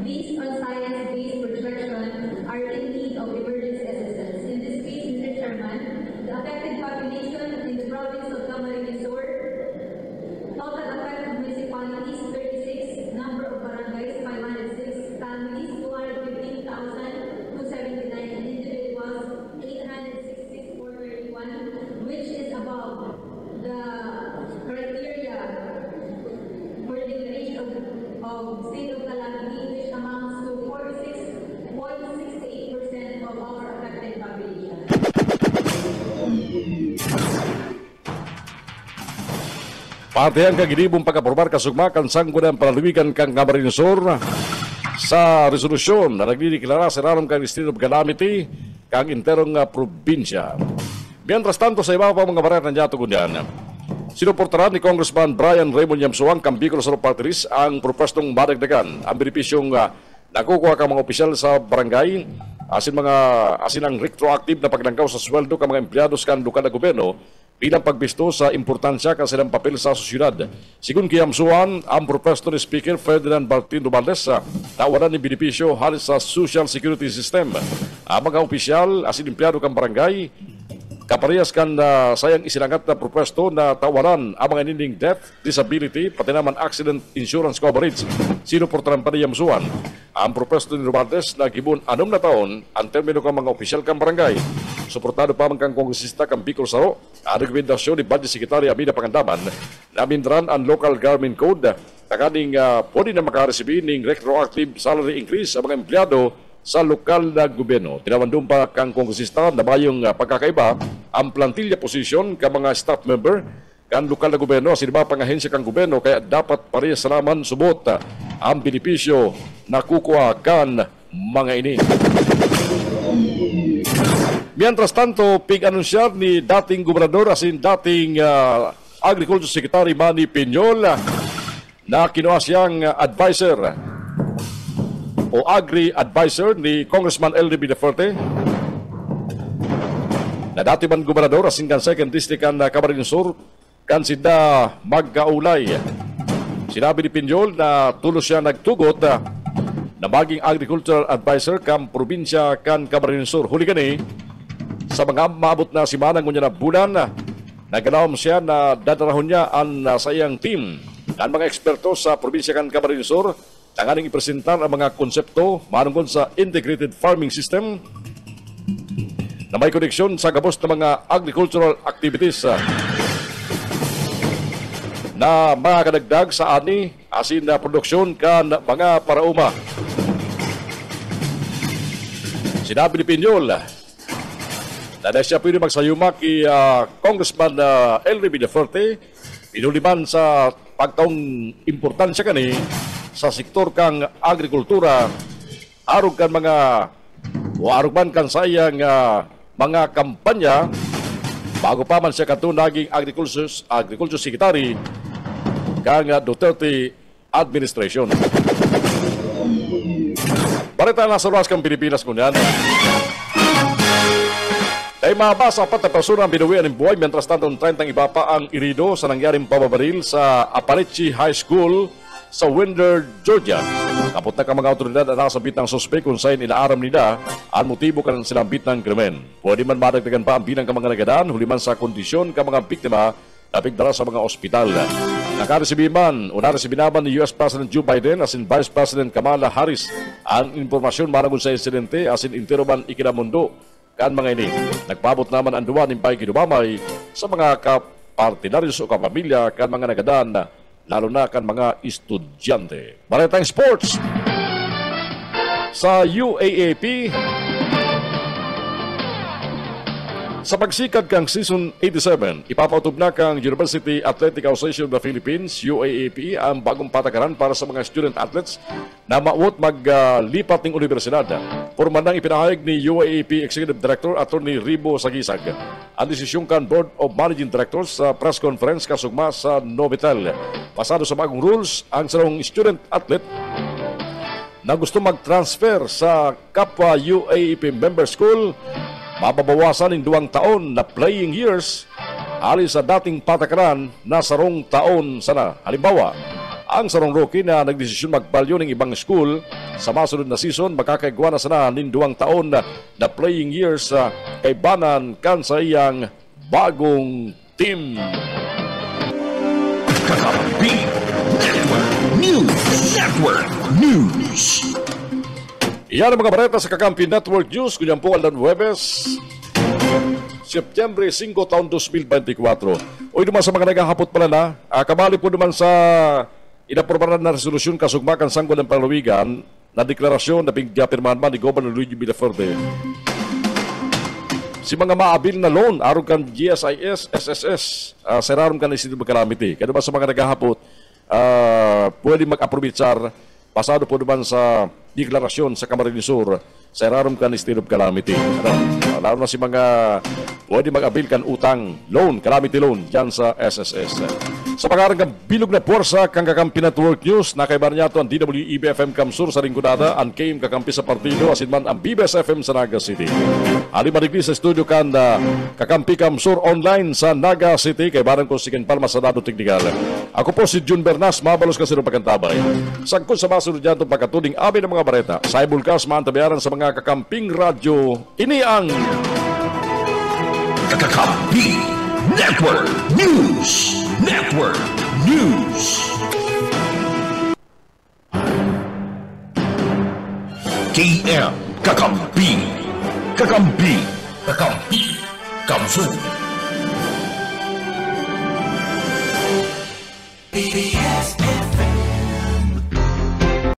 based on science-based projection are in need of emergency assistance. In this case, Mr. Chairman, the affected population in the province of Camarines Sur, total affected municipalities 36, number of barangays 506, families 215,279, and individuals 866,431, which is above the criteria for the declaration of state of calamity, which amounts to 46.68% of our affected population. Parte ang kaginibong pag-aprobar kasugma kan sanggunang palalawigan kang Camarines Sur sa resolusyon na nagdideklara sa raram kang state of calamity kang interong probinsya. Mientras tanto sa iba pa mga bareta ng Yato Gunyan, sinuportaran ni Congressman Brian Raymond Yamsuang kang Bicol Sur Party List ang propostong madagdagan ang benepisyong nakukuha kang mga opisyal sa barangay asin ang retroactive na paglangkaw sa sweldo kang mga emplyados kan lokal na gobyerno bilang pagbisto sa importansya kasi ng papel sa sosyedad. Sigun kay Yamsuan, ang propesto ni Speaker Ferdinand Martin Romualdez tawaran ni benepisyo halos sa social security system. Ang mga opisyal asin empleyado kang barangay kaparehas kan sayang isinangat na propesto na tawaran ang mga ninding death, disability, pati naman accident insurance coverage. Sinuportaran pa ni Yamsuan ang propesto ni Romualdez na gibon 6 na taon ang termino kang mga opisyal kang barangay. Suportado pa man kang kongresista kang Bicol Saro ang rekomendasyon ni Budget Secretary Amina Pangandaman na mindran ang local government code na kaning pwede na makaresibin ng retroactive salary increase sa mga empleyado sa lokal na gobyerno. Tinawandun pa kang kongresista na bayong pagkakaiba ang plantilla position ka mga staff member kan lokal na gobyerno sa iba pang ahensya kang gobyerno kaya dapat parehas salaman subot ang benepisyo na kukuha kan mga ini. Mientras tanto, pig-anunsiyar ni dating gobernador asin dating Agriculture Secretary Manny Piñol na kinuha siyang advisor o Agri-Advisor ni Congressman LDB Deferte, na dati man gobernador asin kan 2nd District kan Camarines Sur kan sida magkaulay. Sinabi ni Pinjol na tulos siya nagtugot na maging agricultural advisor kan probinsya kan Camarines Sur. Huli gani sa mga maabot na simana ngunya na bulan, nagalawam siya na dadarahon niya ang sa iyang team kan mga eksperto sa probinsya kan Camarines Sur tanganing ipresentar ang mga konsepto manungkol sa integrated farming system na may koneksyon sa gabos ng mga agricultural activities na mga kadagdag sa ani asin na produksyon kan mga parauma. Sinabi ni Pinyol na siya pwede magsayuma kay Congressman LDB Deferte pinuliman sa pagtaong importansya kani sa sektor kang agrikultura arog kan mga o arog man kan sayang mga kampanya bago pa man siya kato naging agriculture secretary kang Duterte administration. Balita na sa ruas kang Pilipinas kunyan. Ay mabasa apat na persona ang binuwian ng buhay mientras tanto 30 iba pa ang irido sa nangyaring pababaril sa Aparici High School sa Winder, Georgia. Kapot na ka mga otoridad ang nakasabit ng sospek kung saan inaaram nila ang motibo ka ng sinambit ng krimen. Pwede man madagdagan pa ang bilang ka mga nagadaan, huliman sa kondisyon ka mga biktima na pigdara sa mga ospital. Nakaresibi man o naresibi naman ni US President Joe Biden asin Vice President Kamala Harris ang informasyon maragon sa insidente asin intero man ikinamundo kan mga ini. Nagpabot naman ang duwa ng pay kinumamay sa mga kapartinaryos o kapamilya kan mga nagadaan lalo na kan mga estudyante. Balitang sports sa UAAP. Sa pagsikad kang Season 87, ipapautob na kang University Athletic Association of the Philippines, UAAP, ang bagong patakaran para sa mga student athletes na mauot maglipat ng universidad. Porman nang ipinahayag ni UAAP Executive Director Attorney Ribo Sagisag ang desisyon kan Board of Managing Directors sa press conference kasugma sa Novitel. Pasado sa bagong rules, ang sarong student athlete na gusto mag-transfer sa kapwa UAAP member school mababawasan ng 2 taon na playing years alis sa dating patakaran na sarong taon sana. Halimbawa, ang sarong rookie na nagdesisyon magbalyo ng ibang school sa masunod na season makakaigwa na sana ng 2 taon na playing years kay banan kan sa iyang bagong team. Kakampi Network News. Iyan ang mga balita sa Kakampi Network News. Kunyan po Alan Huwebes, September 5, taon 2024. O naman sa mga naghahapot pala na, kabali po naman sa inaprobaran na resolusyon kasugmakan sangko ng Palawigan na deklarasyon na pinagpirmahan man ni Governor Luigi Vilaferde. Si mga maabil na loan, aron kan GSIS, SSS, seraron kan isidro calamity. Kaya naman sa mga naghahapot, pwede mag-aprobichar pasado po naman sa deklarasyon sa Camarines Sur sa irarom kan state of calamity. Lalo na si mga pwede mag-abil kan utang loan, calamity loan dyan sa SSS. Sa pag-arang kang bilog na puwersa kang Kakampi Network News, nakaibar niya ito ang DWEB-FM Kamsur sa Lingkunada, ang KM Kakampi sa Partido, asin man ang BBS-FM sa Naga City. Ali marigli sa studio kan Kakampi Kamsur online sa Naga City, kay barang ko si Ken Palma sa Dado Teknikal. Ako po si Jun Bernas, mabalos kasi ng pagkantabay. Sagkot sa masunod dyan itong pagkatuling amin ng mga bareta. Sa ibulkas, maantabayaran sa mga Kakamping Radyo. Ini ang Kakampi Network News. KM Kakampi Kamsur. PBS